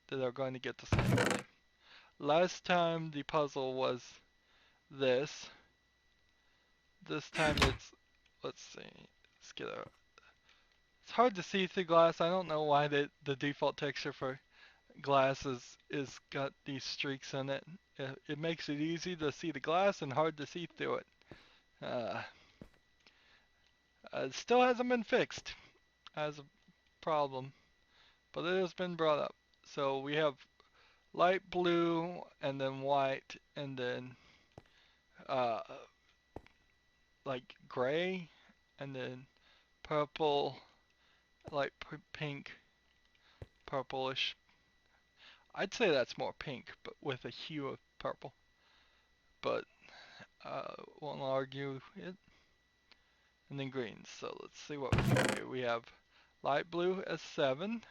that are going to get the same thing. Last time the puzzle was this. This time it's, let's see, let's get a, it's hard to see through glass. I don't know why the default texture for glass is got these streaks in it. It makes it easy to see the glass and hard to see through it. Uh, it still hasn't been fixed as a problem, but it has been brought up. So we have light blue and then white and then uh, like gray and then purple, light pink, purplish. I'd say that's more pink, but with a hue of purple. But won't argue it. And then green. So let's see what we can do. We have light blue as 7.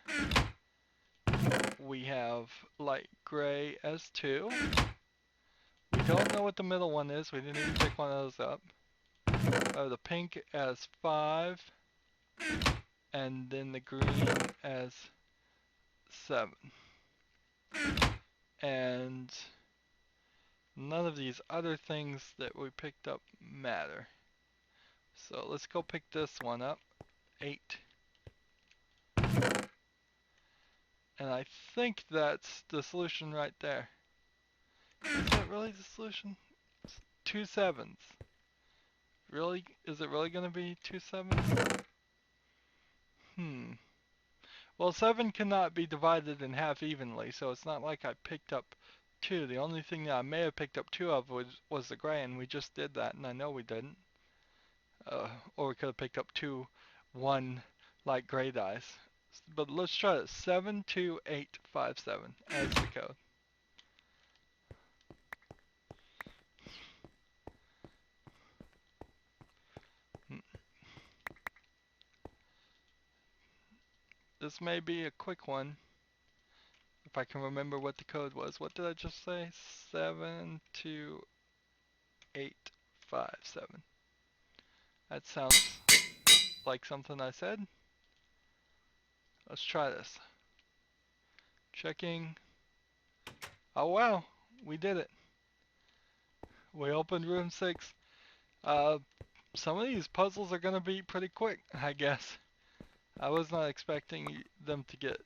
We have light gray as 2. We don't know what the middle one is. We didn't even pick one of those up. The pink as 5. And then the green as 7. And none of these other things that we picked up matter. So let's go pick this one up. 8. And I think that's the solution right there. Is that really the solution? 2 7s. Really? Is it really going to be 2 7s? Well, 7 cannot be divided in half evenly, so it's not like I picked up 2. The only thing that I may have picked up 2 of was the gray, and we just did that, and I know we didn't. Or we could have picked up 2 1 light gray dice. But let's try it. 7 2 8 5 7 as the code. This may be a quick one. If I can remember what the code was. What did I just say? 7 2 8 5 7. That sounds like something I said. Let's try this. Checking. Oh wow, we did it. We opened room 6. Some of these puzzles are gonna be pretty quick, I guess. I was not expecting them to get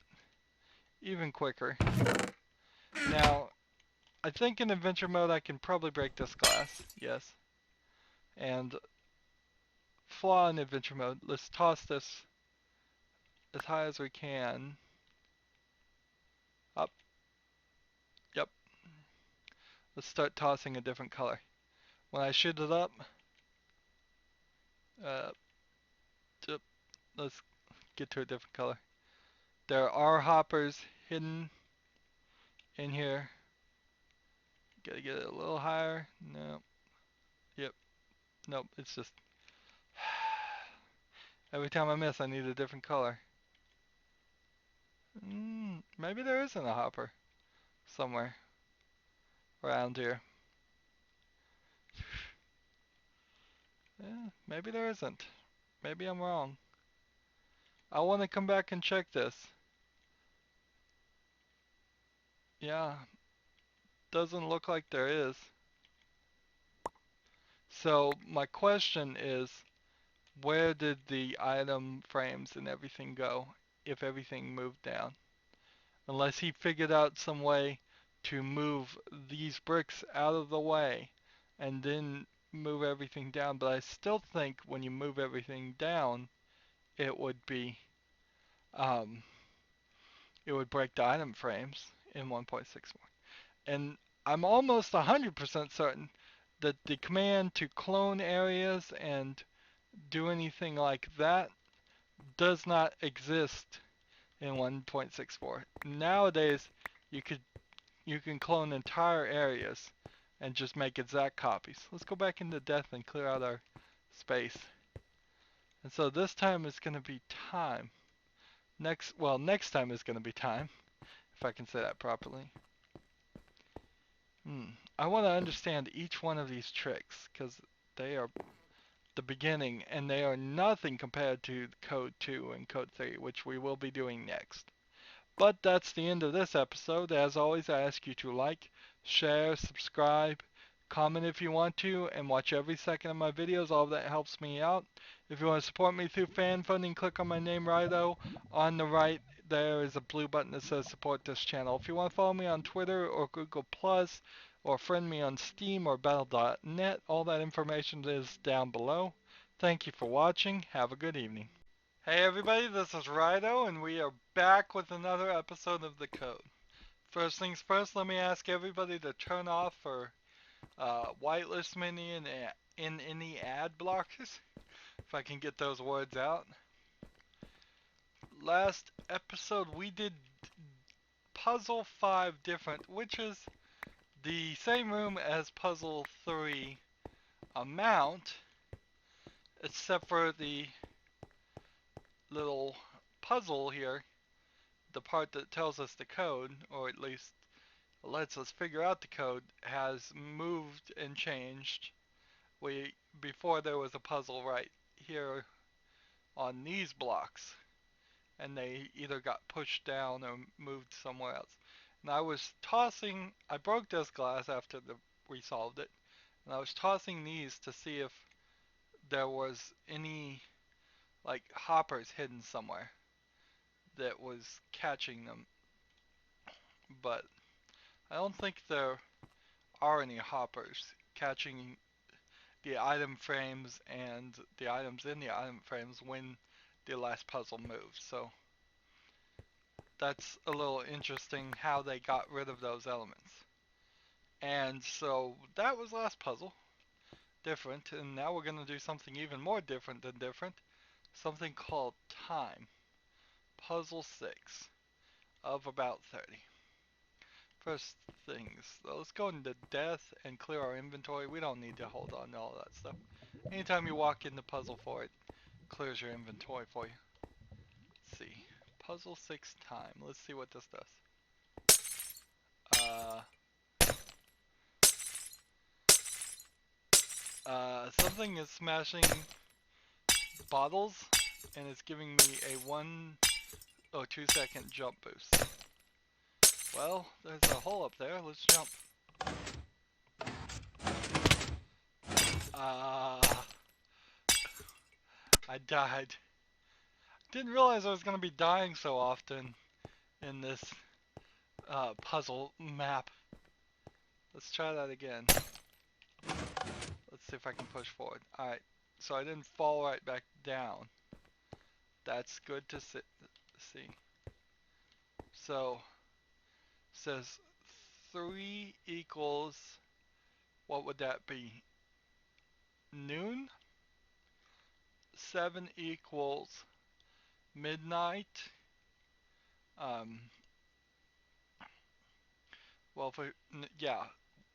even quicker. Now, I think in adventure mode I can probably break this glass, yes. And flaw in adventure mode, let's toss this as high as we can. Up. Yep. Let's start tossing a different color. When I shoot it up, uh, let's get to a different color. There are hoppers hidden in here. Gotta get it a little higher. No. Yep. Nope, it's just every time I miss, I need a different color. Maybe there isn't a hopper somewhere around here. Yeah, maybe there isn't. Maybe I'm wrong. I want to come back and check this. Yeah, doesn't look like there is. So my question is, where did the item frames and everything go if everything moved down? Unless he figured out some way to move these bricks out of the way and then move everything down. But I still think when you move everything down, it would be, um, it would break the item frames in 1.61. And I'm almost 100% certain that the command to clone areas and do anything like that does not exist in 1.64. Nowadays, you could you can clone entire areas and just make exact copies. Let's go back into death and clear out our space. And so this time is going to be time. Next time is going to be time, if I can say that properly. I want to understand each one of these tricks because they are the beginning and they are nothing compared to code 2 and code 3, which we will be doing next. But that's the end of this episode. As always, I ask you to like, share, subscribe, comment if you want to, and watch every second of my videos. All of that helps me out. If you want to support me through fan funding, click on my name, Rydo. On the right, there is a blue button that says support this channel. If you want to follow me on Twitter or Google Plus, or friend me on Steam or battle.net, all that information is down below. Thank you for watching. Have a good evening. Hey everybody, this is Rydo, and we are back with another episode of The Code. First things first, let me ask everybody to turn off or whitelist me in any ad blockers, if I can get those words out. Last episode we did Puzzle 5 different, which is the same room as Puzzle 3 amount, except for the little puzzle here, the part that tells us the code, or at least lets us figure out the code, has moved and changed. Before there was a puzzle right here on these blocks, and they either got pushed down or moved somewhere else. And I broke this glass after we solved it, and I was tossing these to see if there was any like hoppers hidden somewhere that was catching them, but I don't think there are any hoppers catching the item frames and the items in the item frames when the last puzzle moves. So that's a little interesting how they got rid of those elements. And so that was last puzzle, different, and now we're going to do something even more different than different, something called time. Puzzle 6 of about 30. First things, let's go into death and clear our inventory. We don't need to hold on to all that stuff. Anytime you walk into puzzle 4, it clears your inventory for you. Let's see. Puzzle 6 time. Let's see what this does. Something is smashing bottles and it's giving me a 2 second jump boost. Well, there's a hole up there. Let's jump. I died. Didn't realize I was going to be dying so often in this puzzle map. Let's try that again. Let's see if I can push forward. Alright, so I didn't fall right back down. That's good to see. So, it says 3 equals, what would that be? Noon? 7 equals midnight. Well, yeah,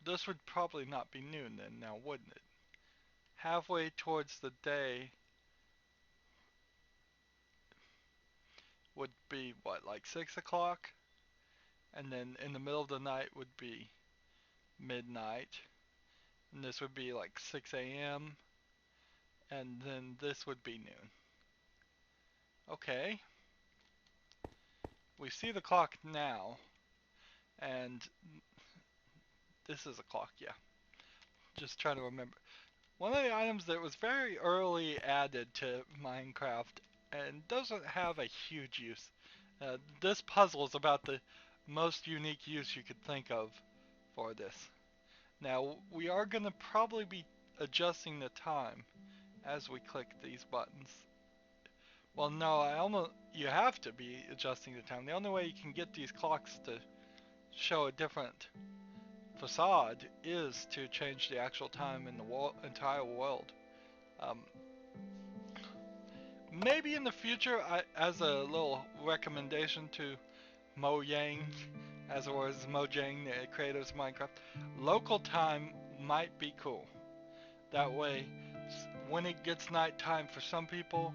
this would probably not be noon then, now wouldn't it? halfway towards the day would be what, like 6 o'clock? And then in the middle of the night would be midnight. And this would be like 6 a.m. And then this would be noon. Okay. We see the clock now. And this is a clock, yeah. Just trying to remember. One of the items that was very early added to Minecraft and doesn't have a huge use. This puzzle is about the most unique use you could think of for this. Now, we are going to probably be adjusting the time as we click these buttons. Well, no, you have to be adjusting the time. The only way you can get these clocks to show a different facade is to change the actual time in the entire world. Um, Maybe in the future, as a little recommendation to Mojang, as well as Mojang, the creators of Minecraft, local time might be cool. That way, when it gets nighttime for some people,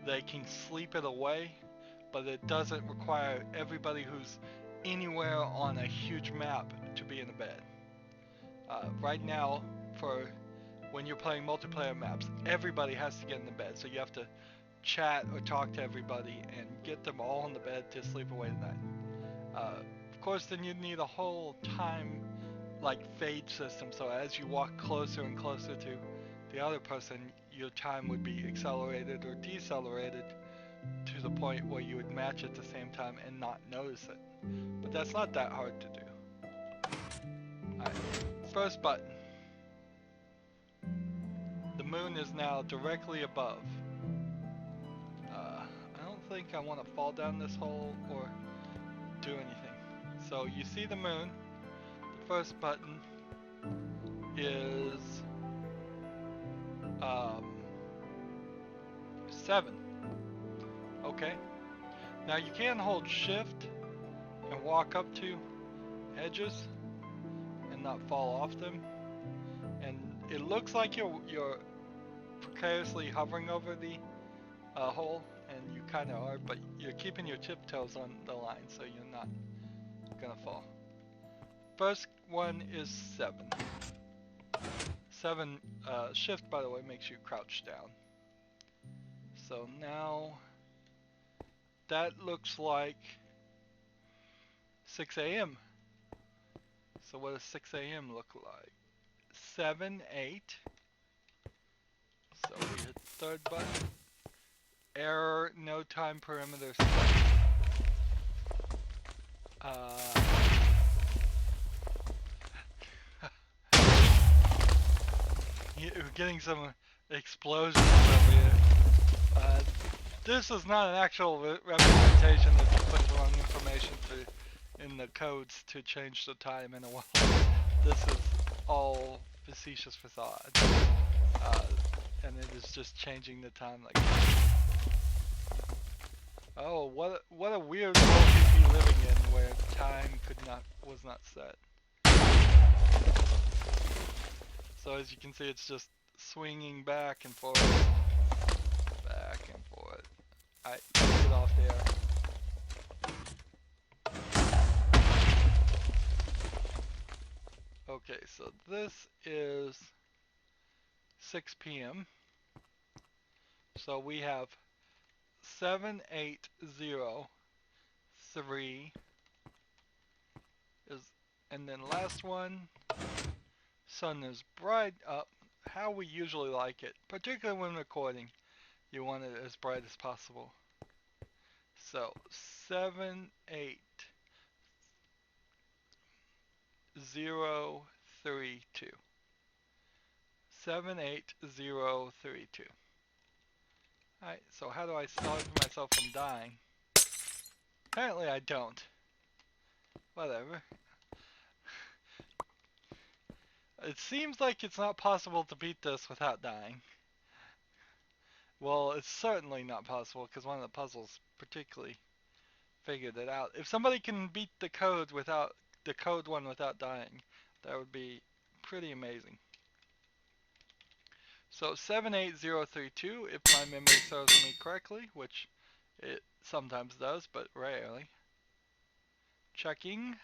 they can sleep it away, but it doesn't require everybody who's anywhere on a huge map to be in a bed. Right now, for when you're playing multiplayer maps, everybody has to get in the bed, so you have to chat or talk to everybody and get them all in the bed to sleep away tonight. Of course, then you'd need a whole time like fade system, so as you walk closer and closer to the other person, your time would be accelerated or decelerated to the point where you would match at the same time and not notice it. But that's not that hard to do. Alright, first button. The moon is now directly above. I don't think I want to fall down this hole or do anything. So you see the moon. The first button is 7. Okay. Now you can hold shift and walk up to edges and not fall off them. And it looks like you're precariously hovering over the hole, and you kind of are, but you're keeping your tiptoes on the line so you're not gonna fall. First one is 7. 7, shift by the way makes you crouch down. So now that looks like 6 a.m. So what does 6 a.m. look like? 7, 8. So we hit third button. Error, no time perimeter set. You're getting some explosions over here. This is not an actual representation that you put the wrong information in the codes to change the time in a world. This is all facetious facade. And it is just changing the time like that. Oh, what a weird world you'd be living in where time was not set. So as you can see, it's just swinging back and forth, back and forth. Alright, get off there. Okay, so this is 6 p.m. So we have 7, 8, 0, 3 is, and then last one, sun is bright up, how we usually like it, particularly when recording. You want it as bright as possible. So 7, 8, 0, 3, 2. 7, 8, 0, 3, 2. Alright, so how do I stop myself from dying? Apparently I don't. Whatever. It seems like it's not possible to beat this without dying. Well, it's certainly not possible because one of the puzzles particularly figured it out. If somebody can beat the code one without dying, that would be pretty amazing. So 78032, if my memory serves me correctly, which it sometimes does, but rarely. Checking.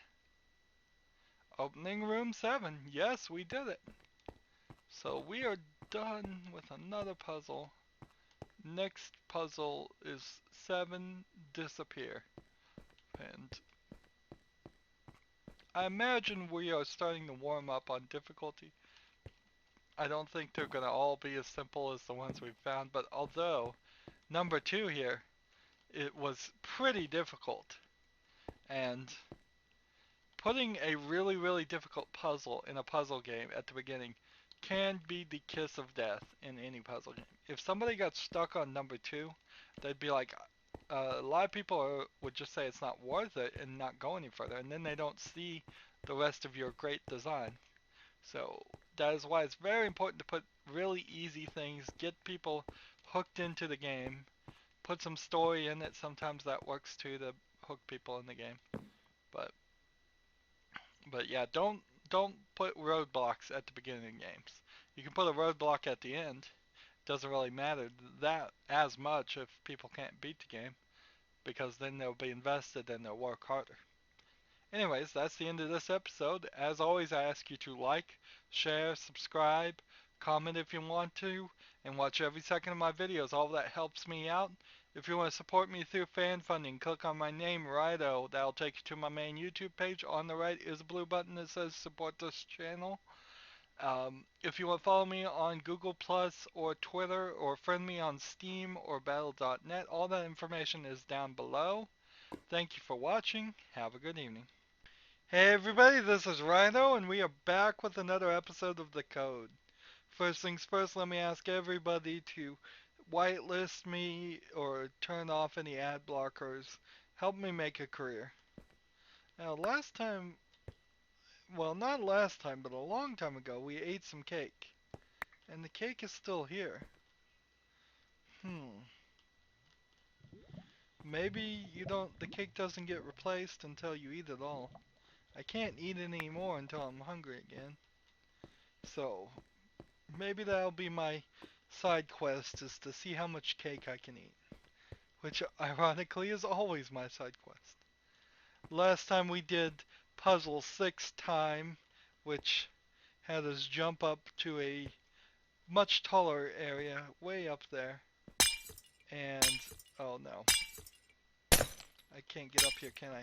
Opening room 7. Yes, we did it. So we are done with another puzzle. Next puzzle is 7 disappear. And I imagine we are starting to warm up on difficulty. I don't think they're going to all be as simple as the ones we've found, but although number 2 here, it was pretty difficult. And putting a really, really difficult puzzle in a puzzle game at the beginning can be the kiss of death in any puzzle game. If somebody got stuck on number 2, they'd be like, a lot of people would just say it's not worth it and not go any further, and then they don't see the rest of your great design. So that is why it's very important to put really easy things, get people hooked into the game, put some story in it. Sometimes that works too, to hook people in the game. But yeah, don't put roadblocks at the beginning of games. You can put a roadblock at the end. Doesn't really matter that as much if people can't beat the game, because then they'll be invested and they'll work harder. Anyways, that's the end of this episode. As always, I ask you to like, share, subscribe, comment if you want to, and watch every second of my videos. All of that helps me out. If you want to support me through fan funding, click on my name, Rydo. That'll take you to my main YouTube page. On the right is a blue button that says support this channel. If you want to follow me on Google Plus or Twitter, or friend me on Steam or battle.net, all that information is down below. Thank you for watching. Have a good evening. Hey everybody, this is Rydo, and we are back with another episode of The Code. First things first, let me ask everybody to whitelist me or turn off any ad blockers. Help me make a career. Now last time, well not last time, but a long time ago, we ate some cake. And the cake is still here. Maybe the cake doesn't get replaced until you eat it all. I can't eat it anymore until I'm hungry again. So, maybe that'll be my side quest, is to see how much cake I can eat. Which, ironically, is always my side quest. Last time we did puzzle 6 time, which had us jump up to a much taller area, way up there. And, oh no. I can't get up here, can I?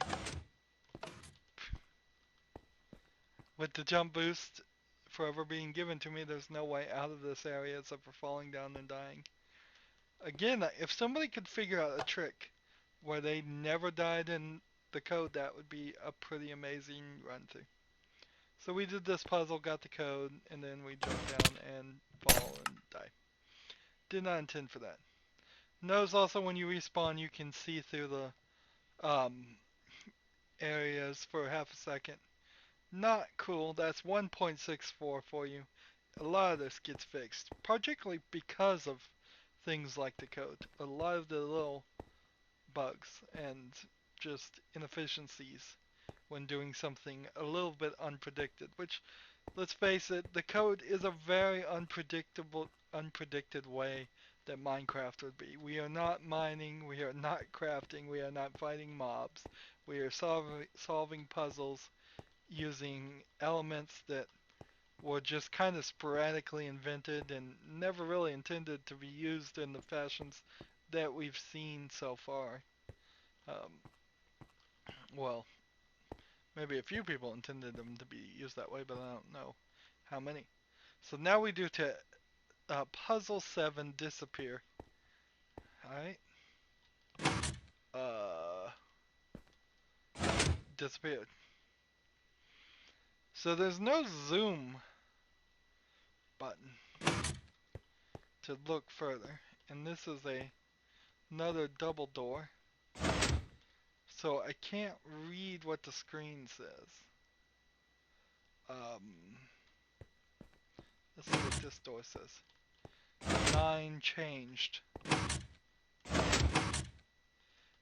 With the jump boost forever being given to me, there's no way out of this area except for falling down and dying. Again, if somebody could figure out a trick where they never died in the code, that would be a pretty amazing run through. So we did this puzzle, got the code, and then we jump down and fall and die. Did not intend for that. Notice also when you respawn, you can see through the areas for half a second. Not cool. That's 1.64 for you. A lot of this gets fixed, particularly because of things like the code. A lot of the little bugs and just inefficiencies when doing something a little bit unpredicted, which, let's face it, the code is a very unpredicted way that Minecraft would be. We are not mining, we are not crafting, we are not fighting mobs. We are solving puzzles using elements that were just kind of sporadically invented and never really intended to be used in the fashions that we've seen so far. Well, maybe a few people intended them to be used that way, but I don't know how many. So now we do to puzzle 7 disappear. Alright. Disappeared. So there's no zoom button to look further. And this is another double door. So I can't read what the screen says. Let's see what this door says. 9 changed.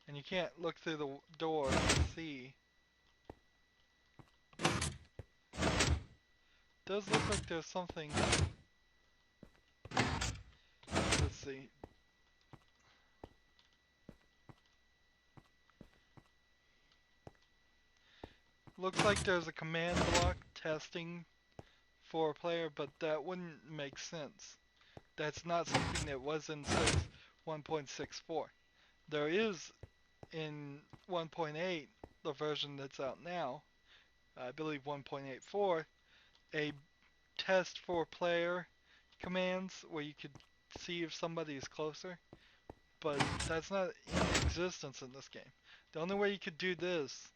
And you can't look through the door to see. Does look like there's something see. Looks like there's a command block testing for a player, but that wouldn't make sense. That's not something that was in 1.64. There is in 1.8, the version that's out now, I believe 1.84, a test for player commands where you could see if somebody is closer, but that's not in existence in this game. The only way you could do this,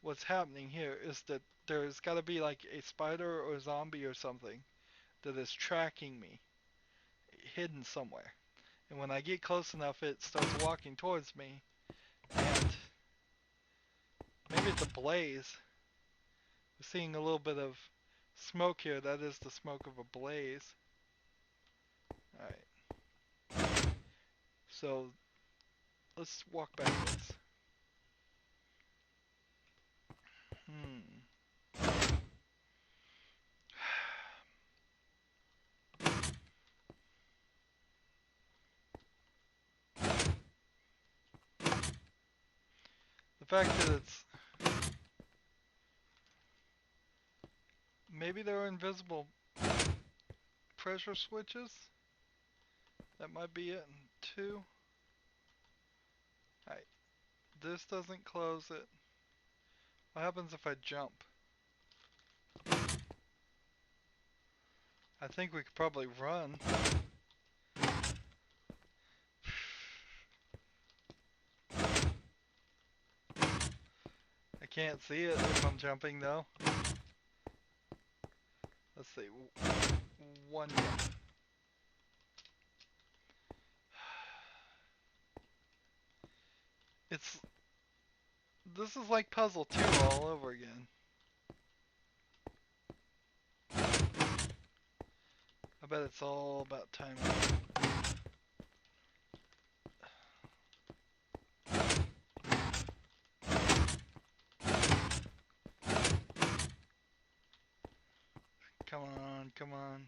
what's happening here, is that there's got to be like a spider or a zombie or something that is tracking me, hidden somewhere. And when I get close enough, it starts walking towards me, and maybe it's a blaze. We're seeing a little bit of smoke here. That is the smoke of a blaze. Alright. So, let's walk backwards. The fact that it's... Maybe there are invisible pressure switches? That might be it. 2. Alright. This doesn't close it. What happens if I jump? I think we could probably run. I can't see it if I'm jumping though. Let's see. One jump. It's... This is like Puzzle 2 all over again. I bet it's all about timing. Come on, come on.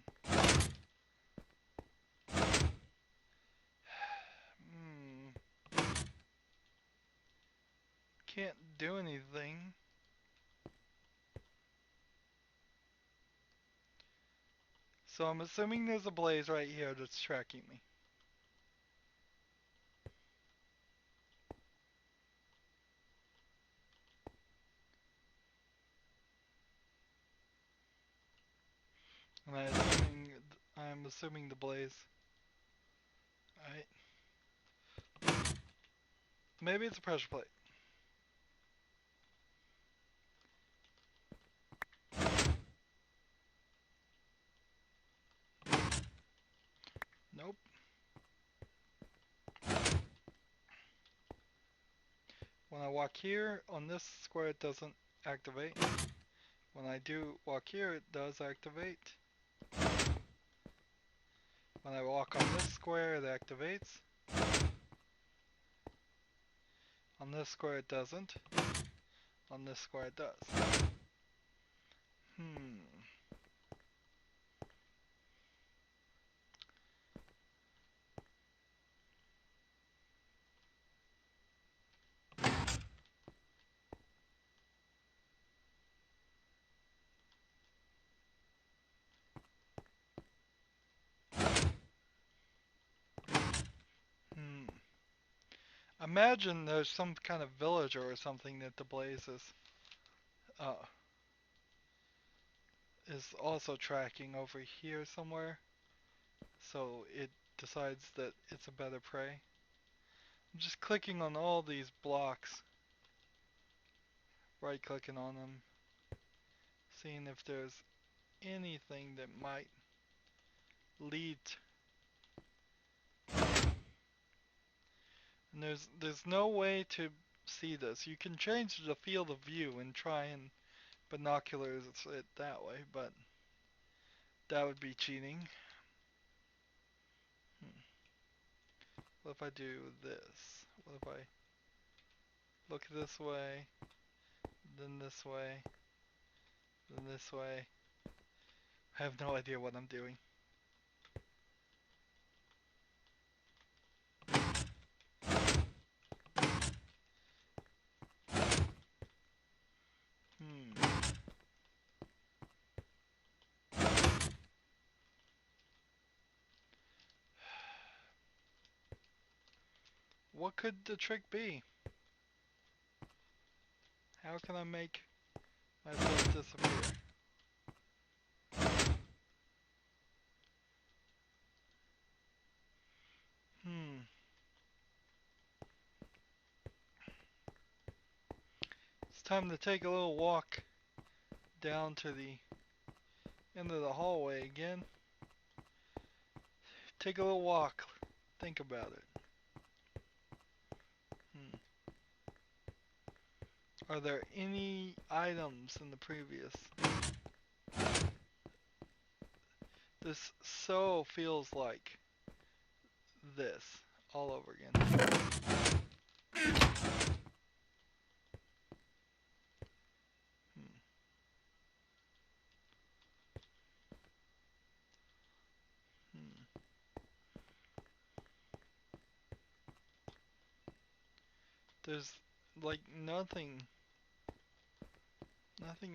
Can't do anything. So I'm assuming there's a blaze right here that's tracking me. And I'm assuming the blaze. Alright. Maybe it's a pressure plate. Nope. When I walk here, on this square it doesn't activate. When I do walk here, it does activate. When I walk on this square, it activates. On this square, it doesn't. On this square, it does. Imagine there's some kind of villager or something that the blaze is also tracking over here somewhere. So it decides that it's a better prey. I'm just clicking on all these blocks. Right clicking on them. Seeing if there's anything that might lead. And there's no way to see this. You can change the field of view and try and binoculars it that way, but that would be cheating. What if I do this? What if I look this way, then this way, then this way? I have no idea what I'm doing. What could the trick be? How can I make myself disappear? Hmm. It's time to take a little walk down to the end of the hallway again. Take a little walk. Think about it. Hmm. Are there any items in the previous? This so feels like this all over again. Hmm. Hmm. There's like nothing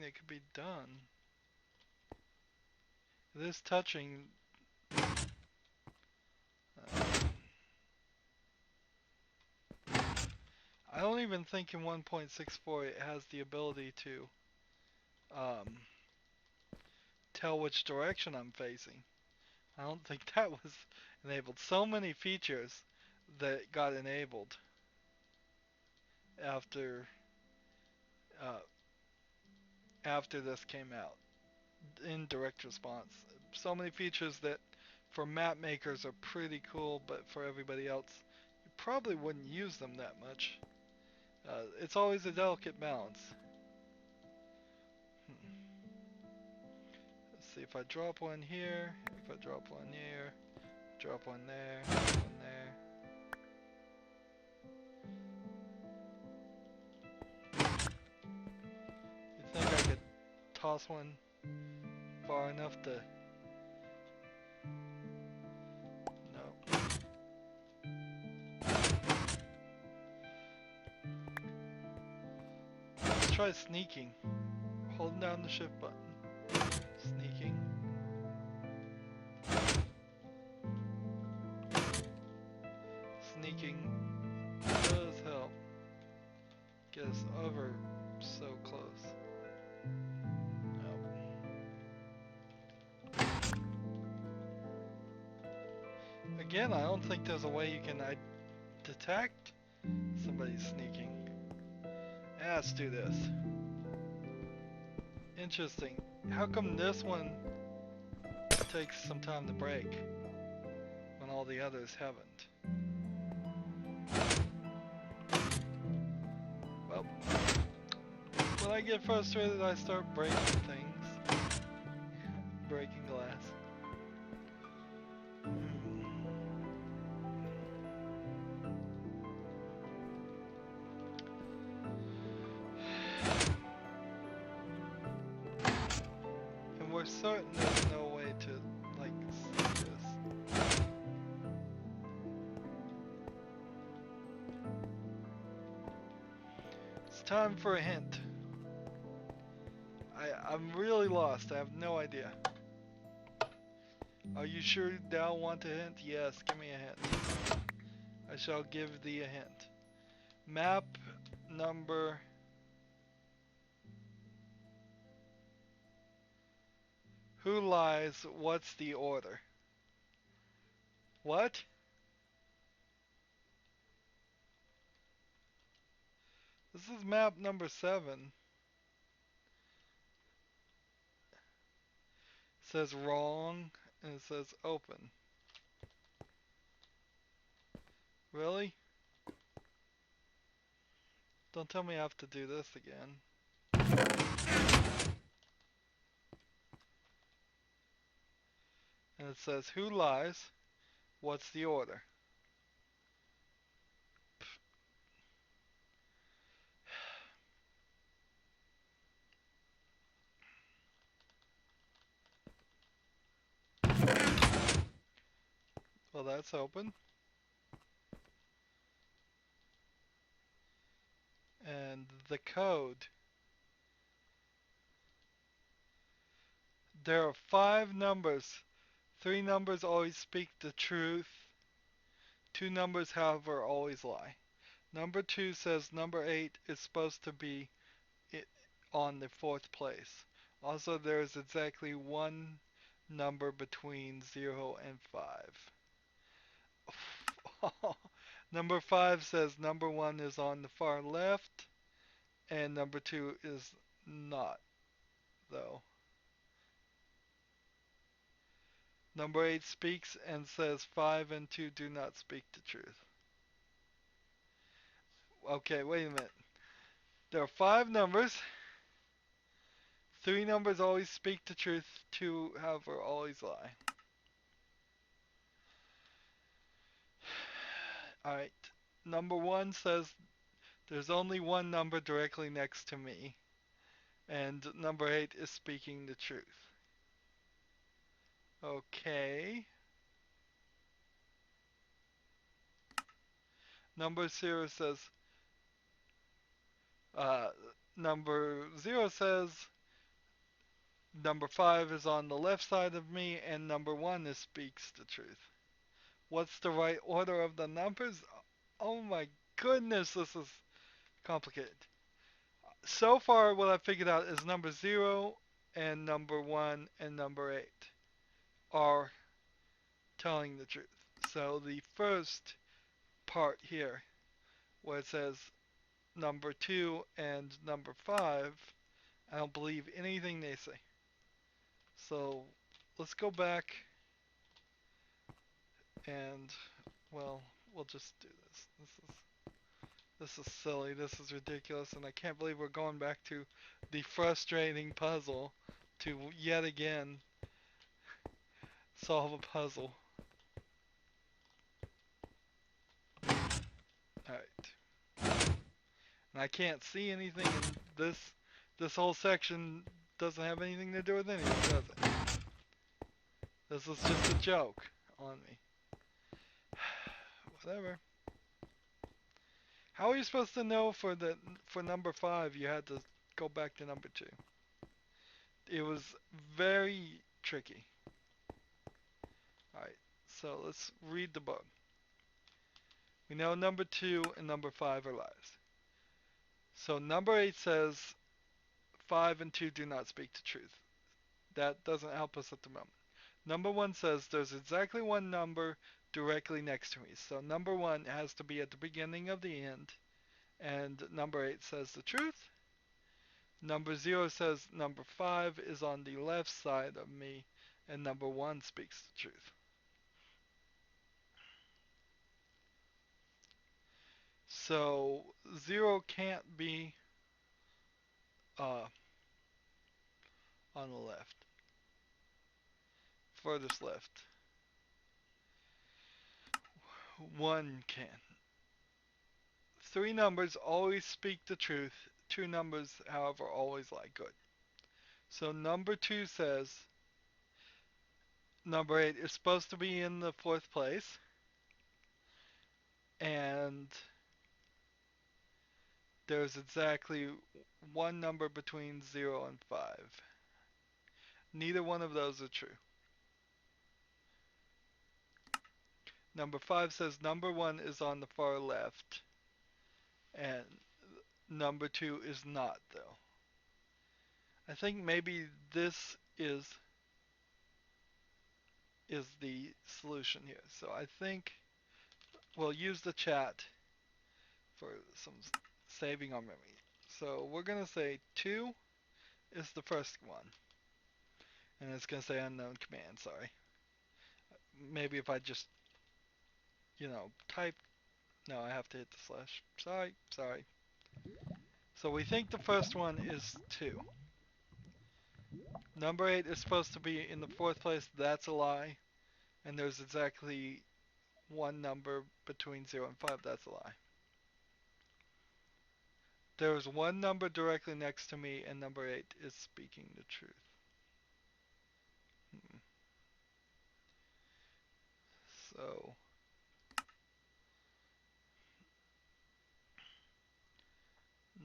that could be done. This touching. I don't even think in 1.64 it has the ability to um, tell which direction I'm facing. I don't think that was enabled. So many features that got enabled after uh, after this came out in direct response. So many features that for map makers are pretty cool, but for everybody else, you probably wouldn't use them that much. It's always a delicate balance. Let's see if I drop one here, if I drop one here, drop one there, one there. You think I could toss one far enough to... No. Let's try sneaking. Holding down the shift button. Sneaking. Sneaking does help. Get us over so close. Nope. Again, I don't think there's a way you can detect somebody sneaking. Let's do this. Interesting. How come this one takes some time to break when all the others haven't? Well, when I get frustrated, I start breaking things. Breaking glass. And we're certain there's no way to, like, see this. It's time for a hint. I'm really lost. I have no idea. Are you sure thou want a hint? Yes, give me a hint. I shall give thee a hint. Map number... Who lies? What's the order? What? This is map number 7. It says wrong, and it says open. Really? Don't tell me I have to do this again. And it says who lies? What's the order? Well, that's open. And the code. There are 5 numbers. 3 numbers always speak the truth. Two numbers, however, always lie. Number 2 says number 8 is supposed to be on the fourth place. Also, there is exactly one number between 0 and 5. Number 5 says number 1 is on the far left, and number 2 is not, though. Number 8 speaks and says 5 and 2 do not speak the truth. Okay, wait a minute. There are 5 numbers. 3 numbers always speak the truth. 2, however, always lie. Alright. Number 1 says there's only one number directly next to me. And number 8 is speaking the truth. Okay. Number 0 says, uh, number 0 says number 5 is on the left side of me and number 1 is speaks the truth. What's the right order of the numbers? Oh my goodness, this is complicated. So far, what I figured out is number 0 and number 1 and number 8 are telling the truth. So the first part here, where it says number 2 and number 5, I don't believe anything they say. So let's go back and, well, we'll just do this. This is silly. This is ridiculous, and I can't believe we're going back to the frustrating puzzle to yet again solve a puzzle. Alright. And I can't see anything, and this whole section doesn't have anything to do with anything, does it? This is just a joke on me. Whatever. How are you supposed to know for number 5 you had to go back to number 2? It was very tricky. Alright, so let's read the book. We know number 2 and number 5 are lies. So number 8 says 5 and 2 do not speak the truth. That doesn't help us at the moment. Number 1 says there's exactly one number directly next to me. So number 1 has to be at the beginning of the end. And number 8 says the truth. Number 0 says number 5 is on the left side of me. And number 1 speaks the truth. So 0 can't be on the left. Furthest left. 1 can. 3 numbers always speak the truth. 2 numbers, however, always lie. Good. So number 2 says number 8 is supposed to be in the 4th place. And there's exactly one number between 0 and 5. Neither one of those are true. Number 5 says number 1 is on the far left. And number 2 is not, though. I think maybe this is the solution here. So I think we'll use the chat for some saving our memory. So we're going to say 2 is the first one. And it's going to say unknown command, sorry. Maybe if I just, type, no, I have to hit the slash. Sorry. So we think the first one is 2. Number 8 is supposed to be in the 4th place. That's a lie. And there's exactly one number between 0 and 5. That's a lie. There's one number directly next to me, and number 8 is speaking the truth. So,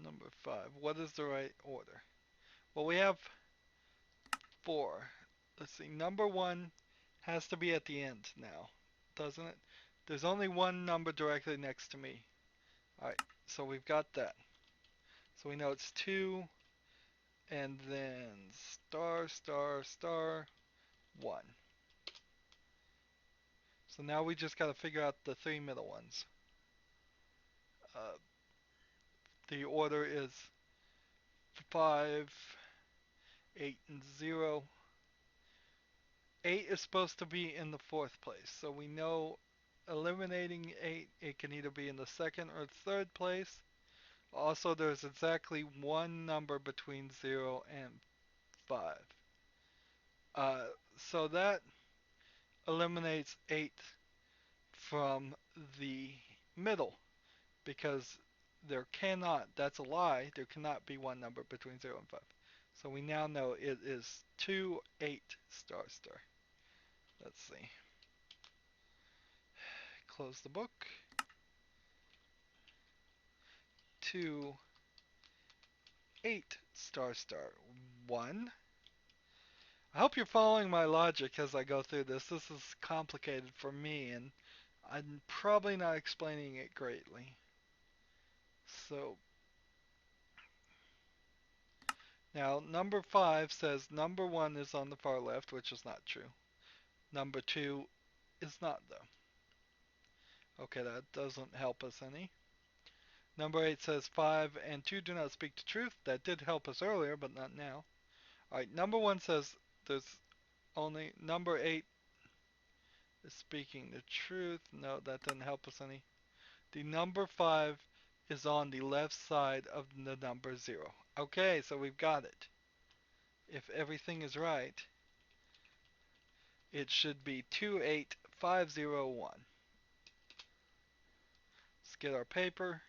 number 5. What is the right order? Well, we have 4. Let's see. Number 1 has to be at the end now, doesn't it? There's only one number directly next to me. Alright, so we've got that. So we know it's 2, and then star, star, star, 1. So now we just gotta figure out the 3 middle ones. The order is 5, 8, and 0. 8 is supposed to be in the 4th place, so we know eliminating 8, it can either be in the 2nd or 3rd place. Also, there's exactly one number between 0 and 5. Uh, so that eliminates 8 from the middle, because that's a lie, there cannot be one number between 0 and 5. So we now know it is 2, 8, star, star. Let's see. Close the book. 2, 8, star, star, 1. I hope you're following my logic as I go through this. This is complicated for me, and I'm probably not explaining it greatly. So, now number 5 says number 1 is on the far left, which is not true. Number 2 is not, though. Okay, that doesn't help us any. Number 8 says 5 and 2 do not speak the truth. That did help us earlier, but not now. Alright, number 1 says there's only number 8 is speaking the truth. No, that doesn't help us any. The number 5 is on the left side of the number 0. Okay, so we've got it. If everything is right, it should be 28501. Let's get our paper,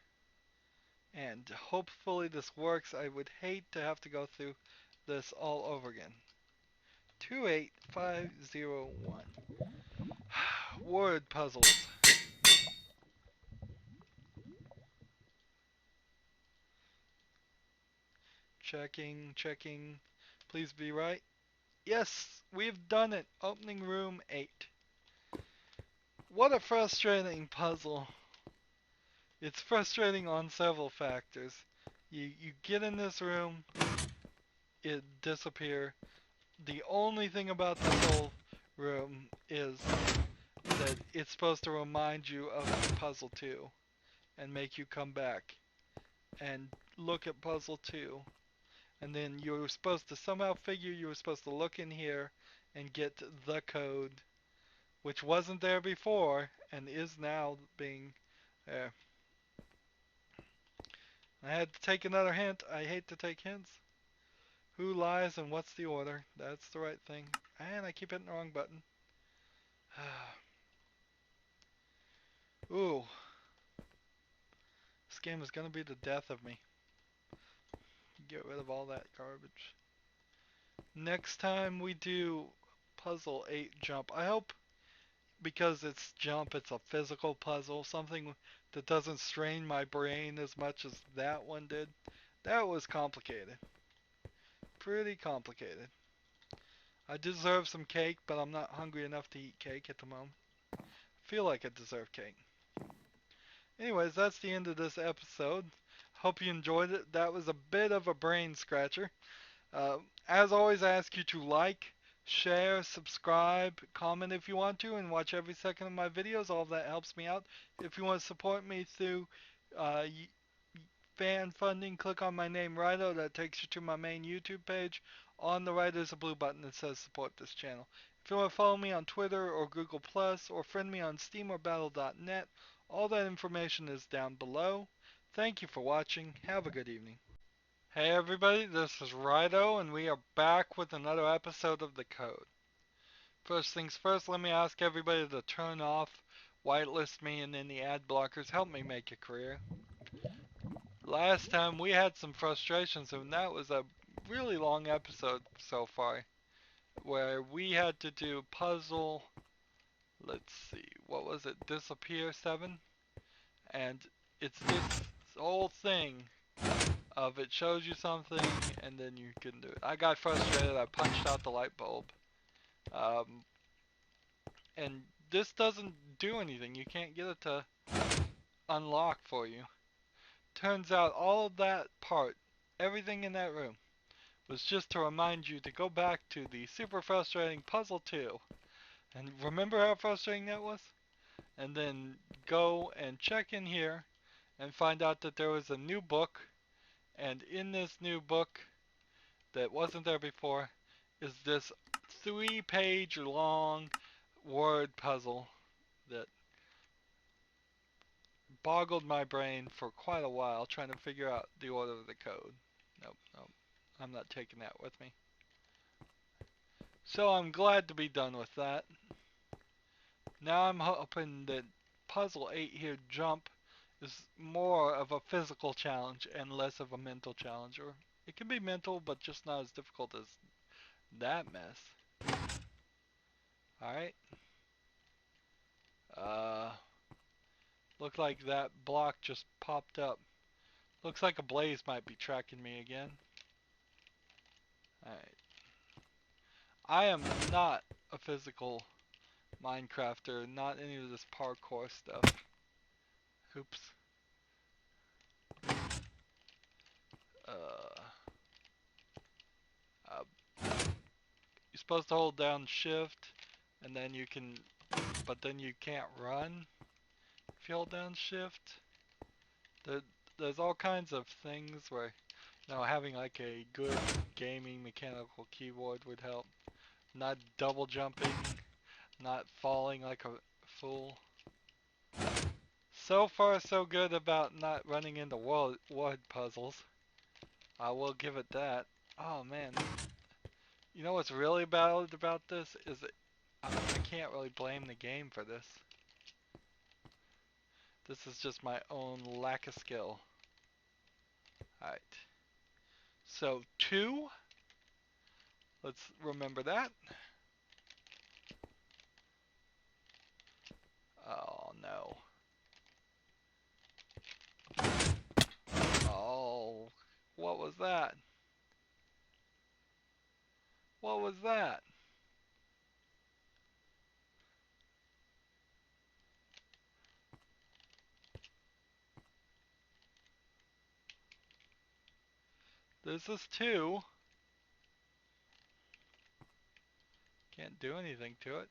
and hopefully this works. I would hate to have to go through this all over again. 28501. Word puzzles. Checking, checking. Please be right. Yes, we've done it. Opening room 8. What a frustrating puzzle. It's frustrating on several factors. You get in this room, it disappears. The only thing about this whole room is that it's supposed to remind you of puzzle 2 and make you come back and look at puzzle 2. And then you were supposed to somehow figure you were supposed to look in here and get the code, which wasn't there before and is now being there. I had to take another hint. I hate to take hints. Who lies and what's the order? That's the right thing. And I keep hitting the wrong button. Ooh. This game is going to be the death of me. Get rid of all that garbage. Next time we do puzzle 8 jump. I hope because it's jump, it's a physical puzzle. Something that doesn't strain my brain as much as that one did. That was complicated. Pretty complicated. I deserve some cake, but I'm not hungry enough to eat cake at the moment. I feel like I deserve cake. Anyways, that's the end of this episode. Hope you enjoyed it. That was a bit of a brain scratcher. As always, I ask you to like, share, subscribe, comment if you want to, and watch every second of my videos. All of that helps me out. If you want to support me through uh, fan funding, click on my name, Rydo. That takes you to my main YouTube page. On the right, there's a blue button that says support this channel. If you want to follow me on Twitter or Google Plus or friend me on Steam or Battle.net, all that information is down below. Thank you for watching. Have a good evening. Hey everybody, this is Rydo, and we are back with another episode of The Code. First things first, let me ask everybody to turn off whitelist me and any ad blockers. Help me make a career. Last time we had some frustrations, and that was a really long episode so far, where we had to do puzzle, let's see, what was it, Disappear 7? And it's this whole thing of it shows you something and then you couldn't do it. I got frustrated, I punched out the light bulb. And this doesn't do anything. You can't get it to unlock for you. Turns out all of that part, everything in that room, was just to remind you to go back to the super frustrating puzzle 2. And remember how frustrating that was? And then go and check in here and find out that there was a new book. And in this new book that wasn't there before is this 3-page long word puzzle that boggled my brain for quite a while trying to figure out the order of the code. Nope, nope. I'm not taking that with me. So I'm glad to be done with that. Now I'm hoping that puzzle 8 here, jump, is more of a physical challenge and less of a mental challenge. Or it can be mental, but just not as difficult as that mess. Alright. Look like that block just popped up. Looks like a blaze might be tracking me again. Alright. I am not a physical Minecrafter, not any of this parkour stuff. Oops. You're supposed to hold down shift and then you can, but then you can't run if you hold down shift. There's all kinds of things where, you know, having like a good gaming mechanical keyboard would help. Not double jumping, not falling like a fool. So far so good about not running into word puzzles. I will give it that. Oh man. You know what's really bad about this is that I can't really blame the game for this. This is just my own lack of skill. Alright. So 2. Let's remember that. Oh no. Oh, what was that? What was that? This is 2. Can't do anything to it.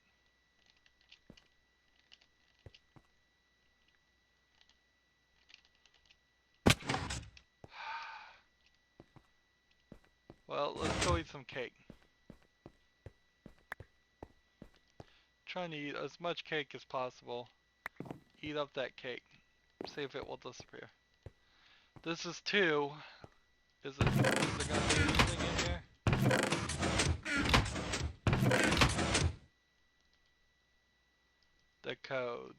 Well, let's go eat some cake. Trying to eat as much cake as possible. Eat up that cake. See if it will disappear. This is 2. Is there gonna be anything in here? The code.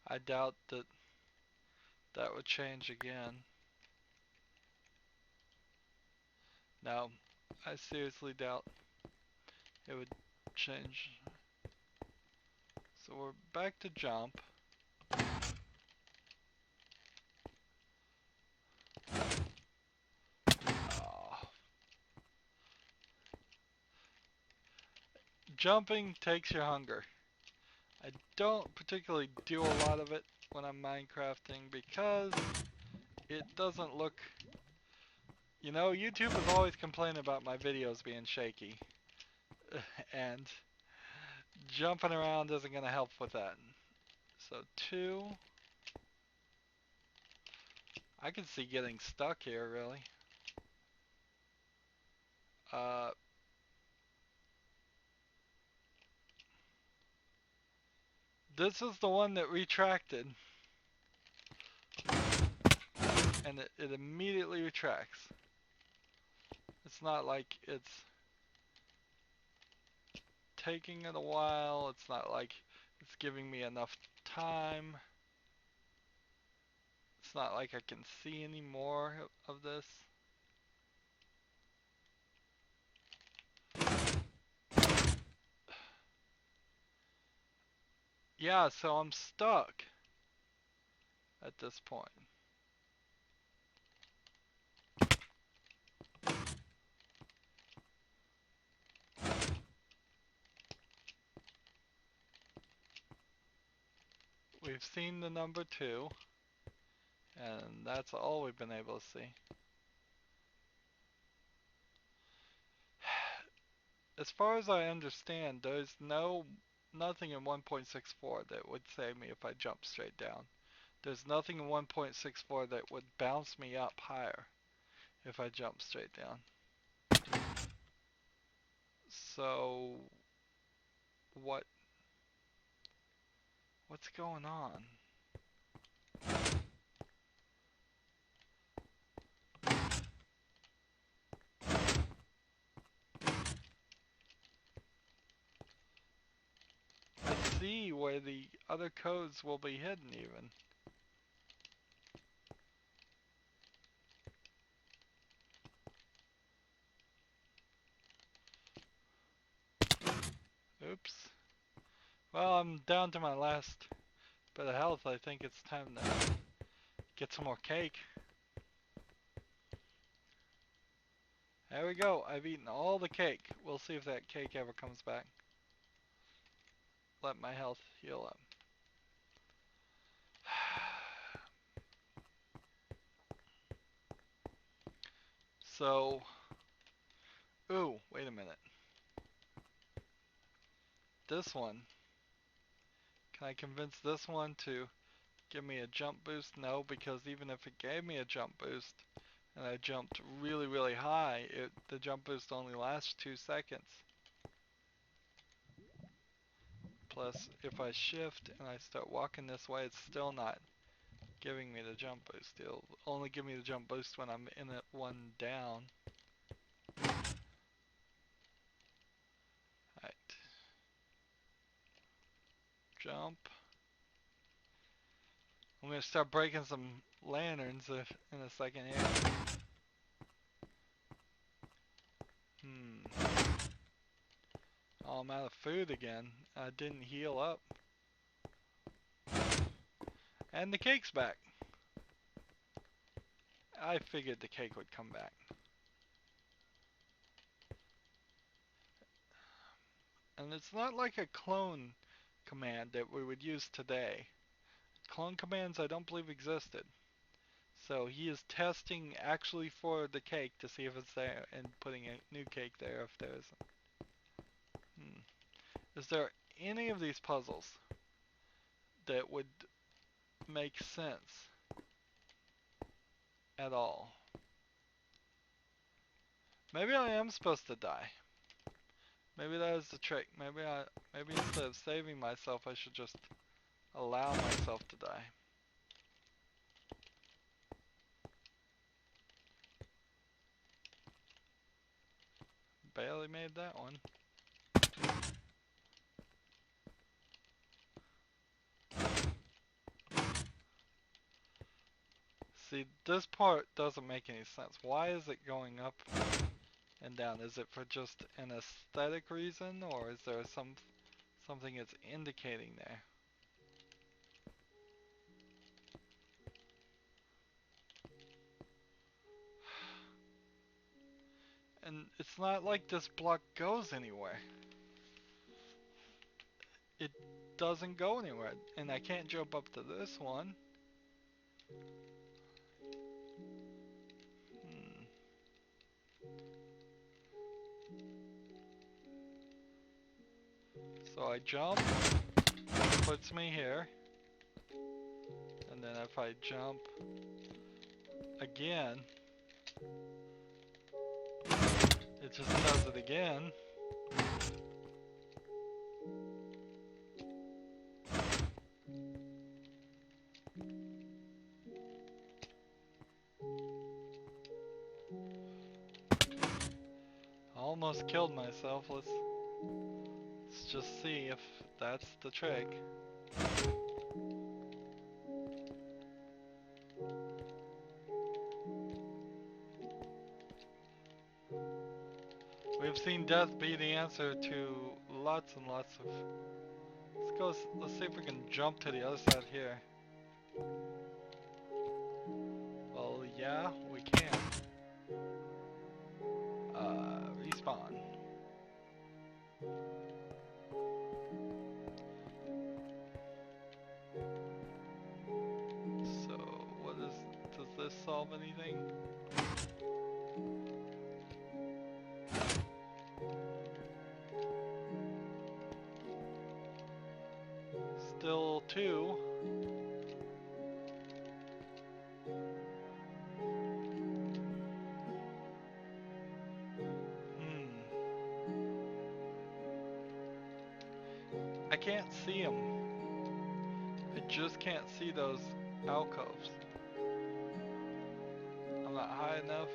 I doubt that that would change again. No, I seriously doubt it would change. So we're back to jump. Oh. Jumping takes your hunger. I don't particularly do a lot of it when I'm Minecrafting because it doesn't look... You know, YouTube is always complaining about my videos being shaky. And jumping around isn't going to help with that. So 2. I can see getting stuck here, really. This is the one that retracted. And it immediately retracts. It's not like it's taking it a while. It's not like it's giving me enough time. It's not like I can see any more of this. Yeah, so I'm stuck at this point. we've seen the number 2, and that's all we've been able to see. As far as I understand, there's nothing in 1.64 that would save me if I jump straight down. There's nothing in 1.64 that would bounce me up higher if I jump straight down. So what's going on? I see where the other codes will be hidden even. Oops. Well, I'm down to my last bit of health. I think it's time to get some more cake. There we go. I've eaten all the cake. We'll see if that cake ever comes back. Let my health heal up. So, ooh, wait a minute. This one. Can I convince this one to give me a jump boost? No, because even if it gave me a jump boost and I jumped really, really high, the jump boost only lasts 2 seconds. Plus, if I shift and I start walking this way, it's still not giving me the jump boost. It'll only give me the jump boost when I'm in it one down. Alright. Jump. I'm gonna start breaking some lanterns in a second here. Oh, I'm out of food again. I didn't heal up. And the cake's back. I figured the cake would come back. And it's not like a clone command that we would use today. Clone commands I don't believe existed. So he is testing actually for the cake to see if it's there and putting a new cake there if there isn't. Is there any of these puzzles that would make sense at all? Maybe I am supposed to die. Maybe that is the trick. Maybe instead of saving myself, I should just allow myself to die. Barely made that one. See, this part doesn't make any sense. Why is it going up and down? Is it for just an aesthetic reason, or is there something it's indicating there? And it's not like this block goes anywhere. It doesn't go anywhere, and I can't jump up to this one. So I jump, puts me here, and then if I jump again, it just does it again. I almost killed myself. Let's just see if that's the trick. We've seen death be the answer to lots and lots of... Let's see if we can jump to the other side here. Well, yeah, we can. Respawn. solve anything. Still 2. I can't see them. I just can't see those alcoves. I'm not high enough.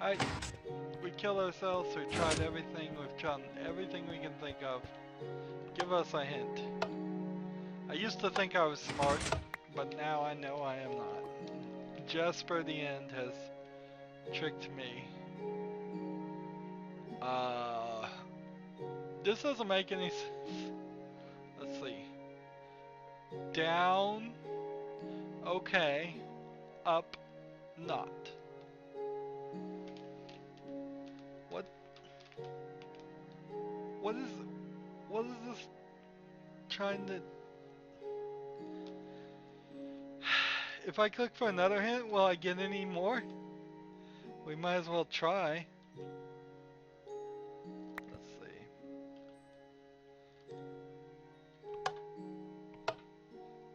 Alright, we killed ourselves, we tried everything, we've done everything we can think of. Give us a hint. I used to think I was smart, but now I know I am not. Jasper the End has tricked me. This doesn't make any sense. Let's see. Down, okay. Up, not. What? What is this trying to... If I click for another hint, will I get any more? We might as well try. Let's see.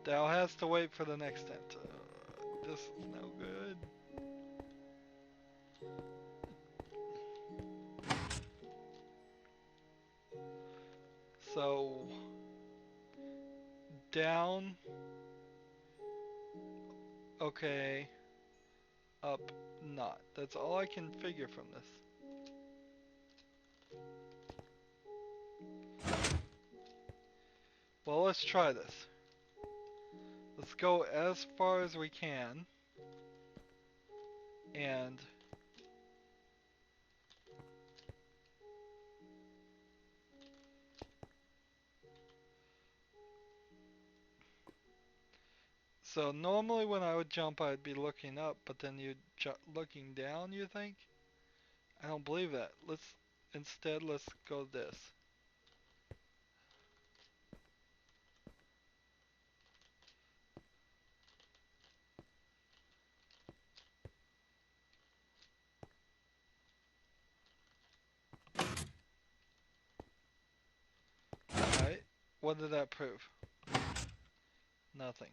Thou has to wait for the next hint. This is no good. So, down, okay, up, not. That's all I can figure from this. Well, let's try this. Let's go as far as we can. And so normally when I would jump, I'd be looking up, but then you'd looking down, you think? I don't believe that. Let's go this. Alright. What did that prove? Nothing.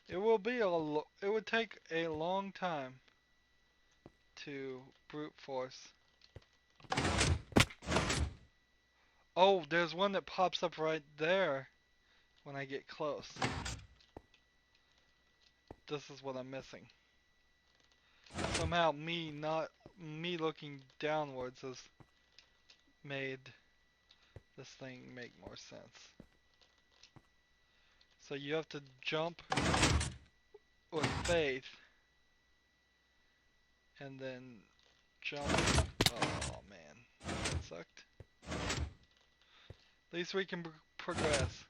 It would take a long time to brute force. Oh, there's one that pops up right there when I get close. This is what I'm missing. Somehow me looking downwards has made this thing make more sense. So you have to jump with faith and then jump. Oh man, that sucked. At least we can progress.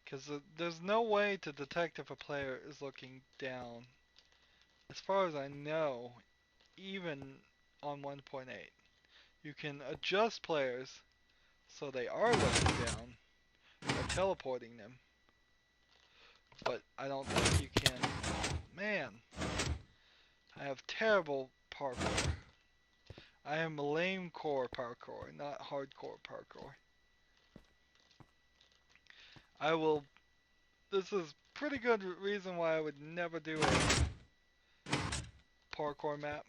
Because there's no way to detect if a player is looking down. As far as I know, even on 1.8. You can adjust players so they are looking down by teleporting them. But I don't think you can. Oh, man, I have terrible parkour. I am lame core parkour, not hardcore parkour. This is pretty good reason why I would never do a parkour map.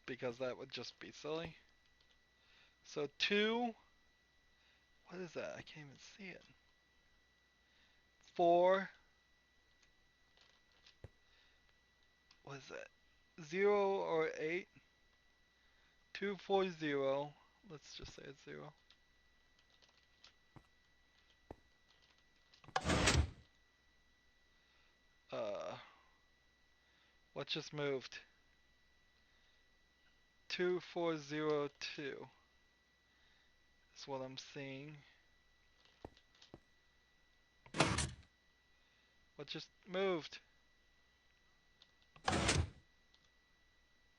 Because that would just be silly. So 2, what is that? I can't even see it. 4, what is that? 0 or 8? 2, 4, 0. Let's just say it's 0. What just moved? 2, 4, 0, 2. That's what I'm seeing. What just moved?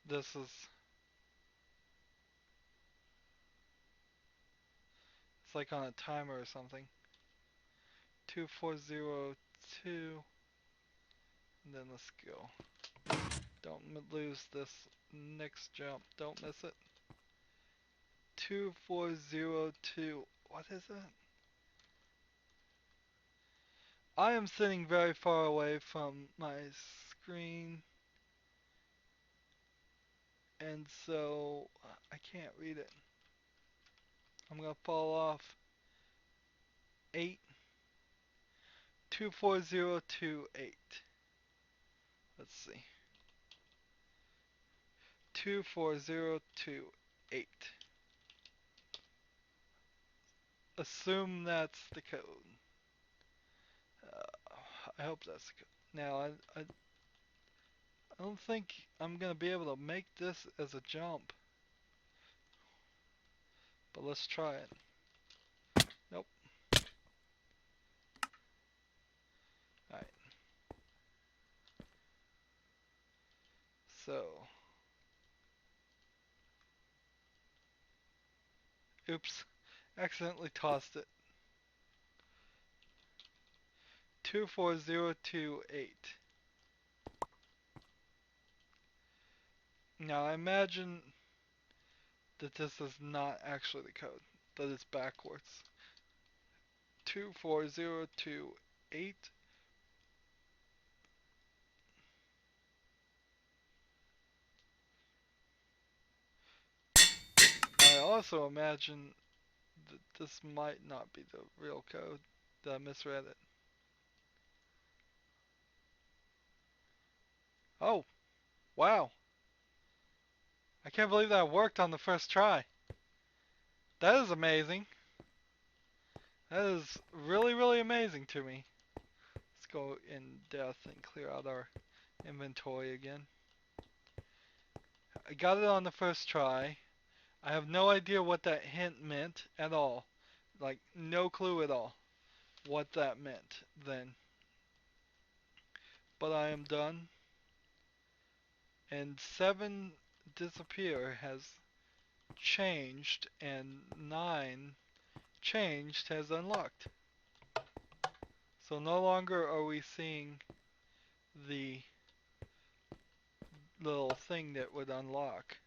This is... It's like on a timer or something. 2402. And then let's go. Don't lose this next jump. Don't miss it. 2402. What is it? I am sitting very far away from my screen, and so I can't read it. I'm gonna fall off. 8 24028. Let's see. 24028. Assume that's the code. I hope that's the code. Now I don't think I'm gonna be able to make this as a jump, but let's try it. Nope. Alright. So. Oops. Accidentally tossed it. 24028. Now I imagine that this is not actually the code, that it's backwards. 24028. I also imagine that this might not be the real code, that I misread it. Oh, wow. I can't believe that worked on the first try. That is amazing. That is really, really amazing to me. Let's go in depth and clear out our inventory again. I got it on the first try. I have no idea what that hint meant at all. Like, no clue at all what that meant then. But I am done. And 7 disappear has changed, and 9 changed has unlocked. So no longer are we seeing the little thing that would unlock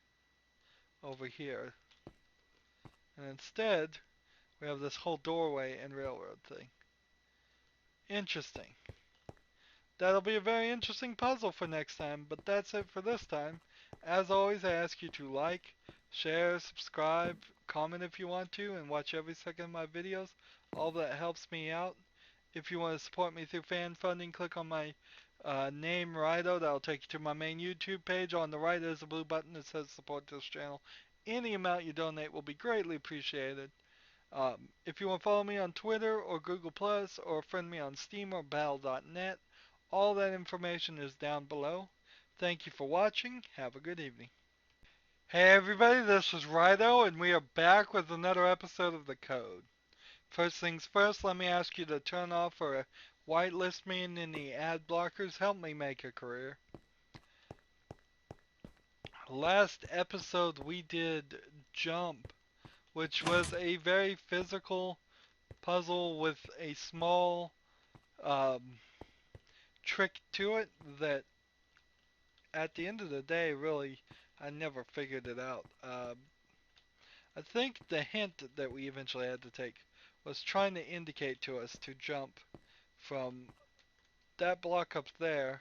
over here. And instead, we have this whole doorway and railroad thing. Interesting. That'll be a very interesting puzzle for next time, but that's it for this time. As always, I ask you to like, share, subscribe, comment if you want to, and watch every second of my videos. All that helps me out. If you want to support me through fan funding, click on my name, Rydo. That'll take you to my main YouTube page. On the right is a blue button that says support this channel. Any amount you donate will be greatly appreciated. If you want to follow me on Twitter or Google Plus or friend me on Steam or Battle.net, all that information is down below. Thank you for watching. Have a good evening. Hey everybody, this is Rydo, and we are back with another episode of The Code. First things first, let me ask you to turn off or whitelist me and any ad blockers. Help me make a career. Last episode we did Jump, which was a very physical puzzle with a small trick to it that at the end of the day, really, I never figured it out. I think the hint that we eventually had to take was trying to indicate to us to jump from that block up there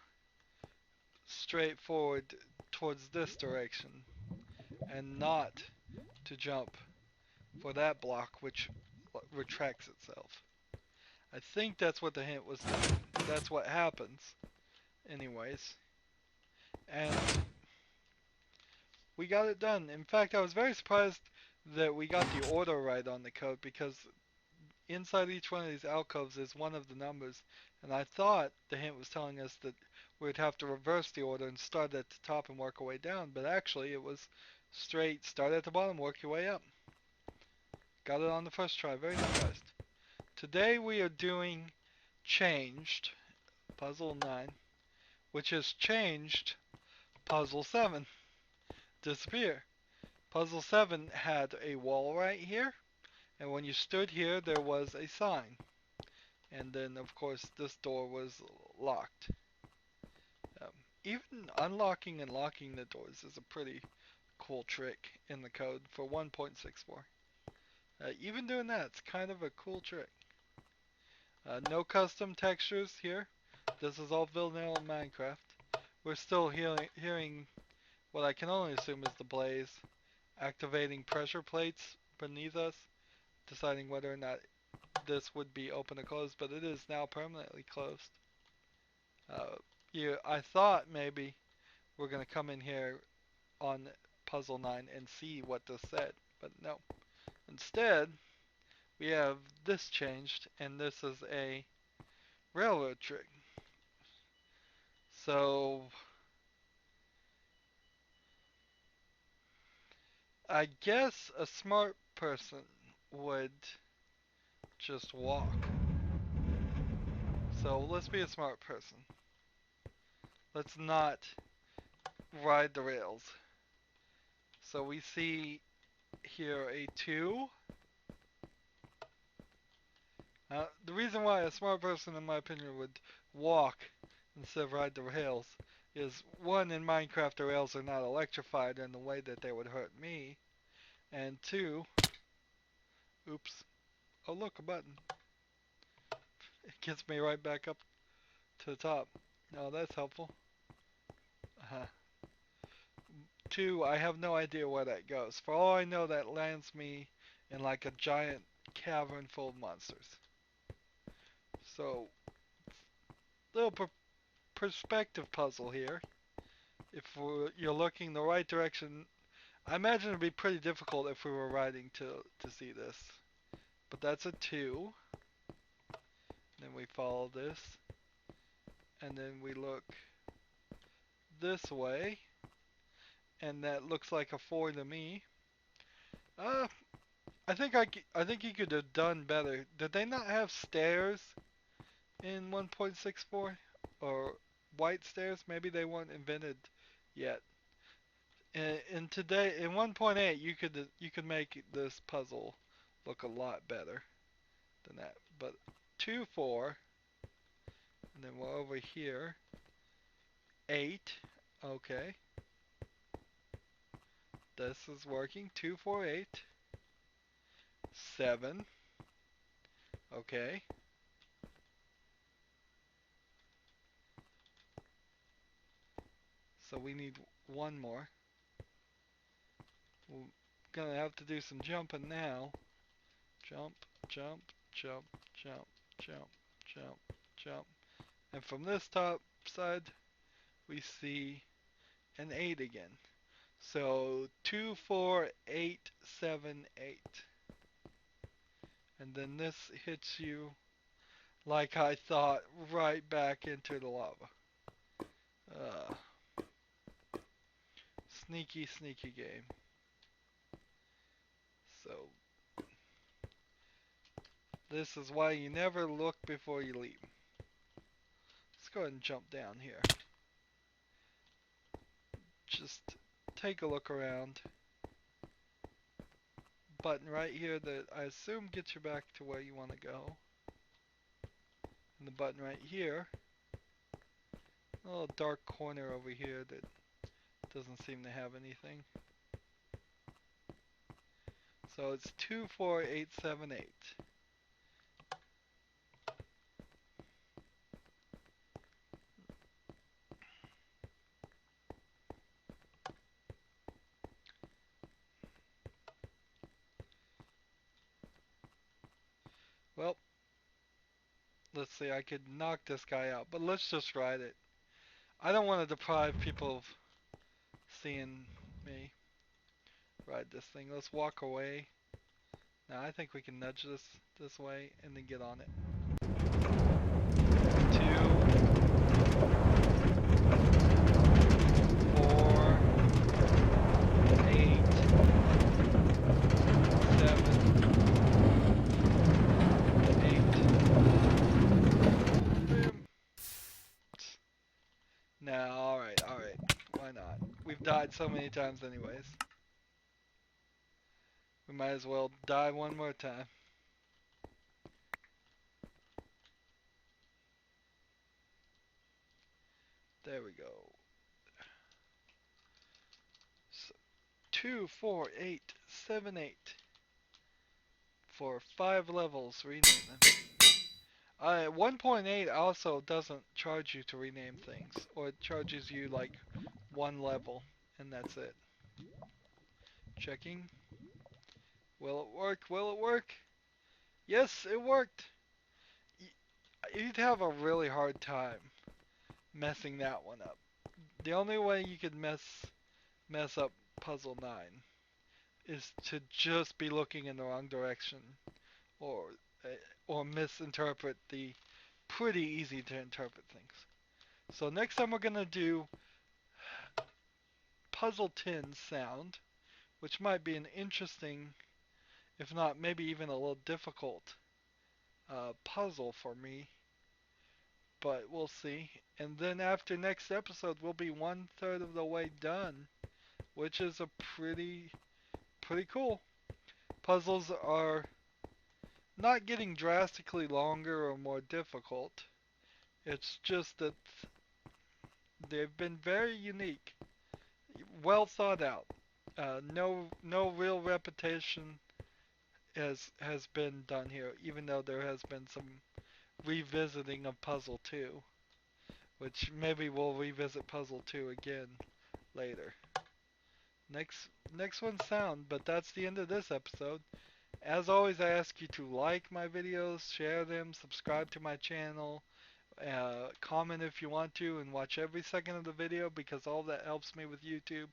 straight forward towards this direction and not to jump for that block which retracts itself. I think that's what the hint was doing. That's what happens anyways. And we got it done. In fact, I was very surprised that we got the order right on the code, because inside each one of these alcoves is one of the numbers, and I thought the hint was telling us that we'd have to reverse the order and start at the top and work our way down, but actually it was straight, start at the bottom, work your way up. Got it on the first try, very surprised. Today we are doing changed, puzzle 9, which has changed puzzle 7. Disappear. Puzzle 7 had a wall right here, and when you stood here, there was a sign. And then, of course, this door was locked. Um, Even unlocking and locking the doors is a pretty cool trick in the code for 1.64. Even doing that's kind of a cool trick. No custom textures here. This is all vanilla Minecraft. We're still hearing what I can only assume is the blaze, activating pressure plates beneath us, deciding whether or not this would be open or closed, but it is now permanently closed. I thought maybe we're going to come in here on puzzle 9 and see what this said, but no. Instead, we have this changed, and this is a railroad trick. So I guess a smart person would just walk. So let's be a smart person. Let's not ride the rails. So we see here a 2. The reason why a smart person, in my opinion, would walk instead of ride the rails is, 1, in Minecraft the rails are not electrified in the way that they would hurt me, and 2, oops, oh look, a button. It gets me right back up to the top. Oh, that's helpful. 2, I have no idea where that goes. For all I know, that lands me in like a giant cavern full of monsters. So, little perspective puzzle here. If you're looking the right direction, I imagine it'd be pretty difficult if we were riding to see this. But that's a 2. Then we follow this. And then we look this way. And that looks like a 4 to me. I think you could have done better. Did they not have stairs in 1.64? Or white stairs? Maybe they weren't invented yet. In 1.8, you could make this puzzle look a lot better than that. But 2, 4, and then we're over here. 8, okay. This is working. 2, 4, 8. 7, okay. So we need 1 more. We're gonna have to do some jumping now. Jump, jump, jump, jump, jump, jump, jump. And from this top side, we see an 8 again. So 2, 4, 8, 7, 8. And then this hits you, like I thought, right back into the lava. Sneaky, sneaky game. So, this is why you never look before you leap. Let's go ahead and jump down here. Just take a look around. Button right here that I assume gets you back to where you want to go. And the button right here. A little dark corner over here that doesn't seem to have anything. So it's 2, 4, 8, 7, 8. Well, let's see, I could knock this guy out, but let's just ride it. I don't want to deprive people of seeing me ride this thing. Let's walk away. Now I think we can nudge this way and then get on it. 2, 4, 8, 7, 8. Boom. alright. Why not? We've died so many times anyways. We might as well die one more time. There we go. So, 2, 4, 8, 7, 8. For 5 levels, rename them. 1.8 also doesn't charge you to rename things, or it charges you like one level, and that's it. Checking. Will it work? Will it work? Yes, it worked. You'd have a really hard time messing that one up. The only way you could mess up puzzle 9 is to just be looking in the wrong direction, or or misinterpret the pretty easy to interpret things. So next time we're gonna do puzzle 10 sound, which might be an interesting, if not maybe even a little difficult puzzle for me, but we'll see. And then after next episode, we'll be 1/3 of the way done, which is a pretty cool. Puzzles are not getting drastically longer or more difficult. It's just that they've been very unique, well thought out. No real repetition has been done here, even though there has been some revisiting of Puzzle 2, which maybe we'll revisit Puzzle 2 again later. Next one's sound, but that's the end of this episode. As always, I ask you to like my videos, share them, subscribe to my channel, comment if you want to, and watch every second of the video because all that helps me with YouTube.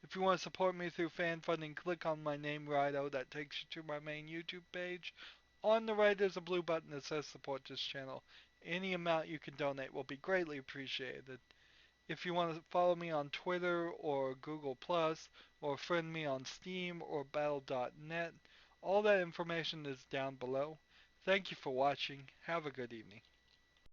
If you want to support me through fan funding, click on my name, Rydo. That takes you to my main YouTube page. On the right, there's a blue button that says support this channel. Any amount you can donate will be greatly appreciated. If you want to follow me on Twitter or Google+, or friend me on Steam or battle.net, all that information is down below. Thank you for watching. Have a good evening.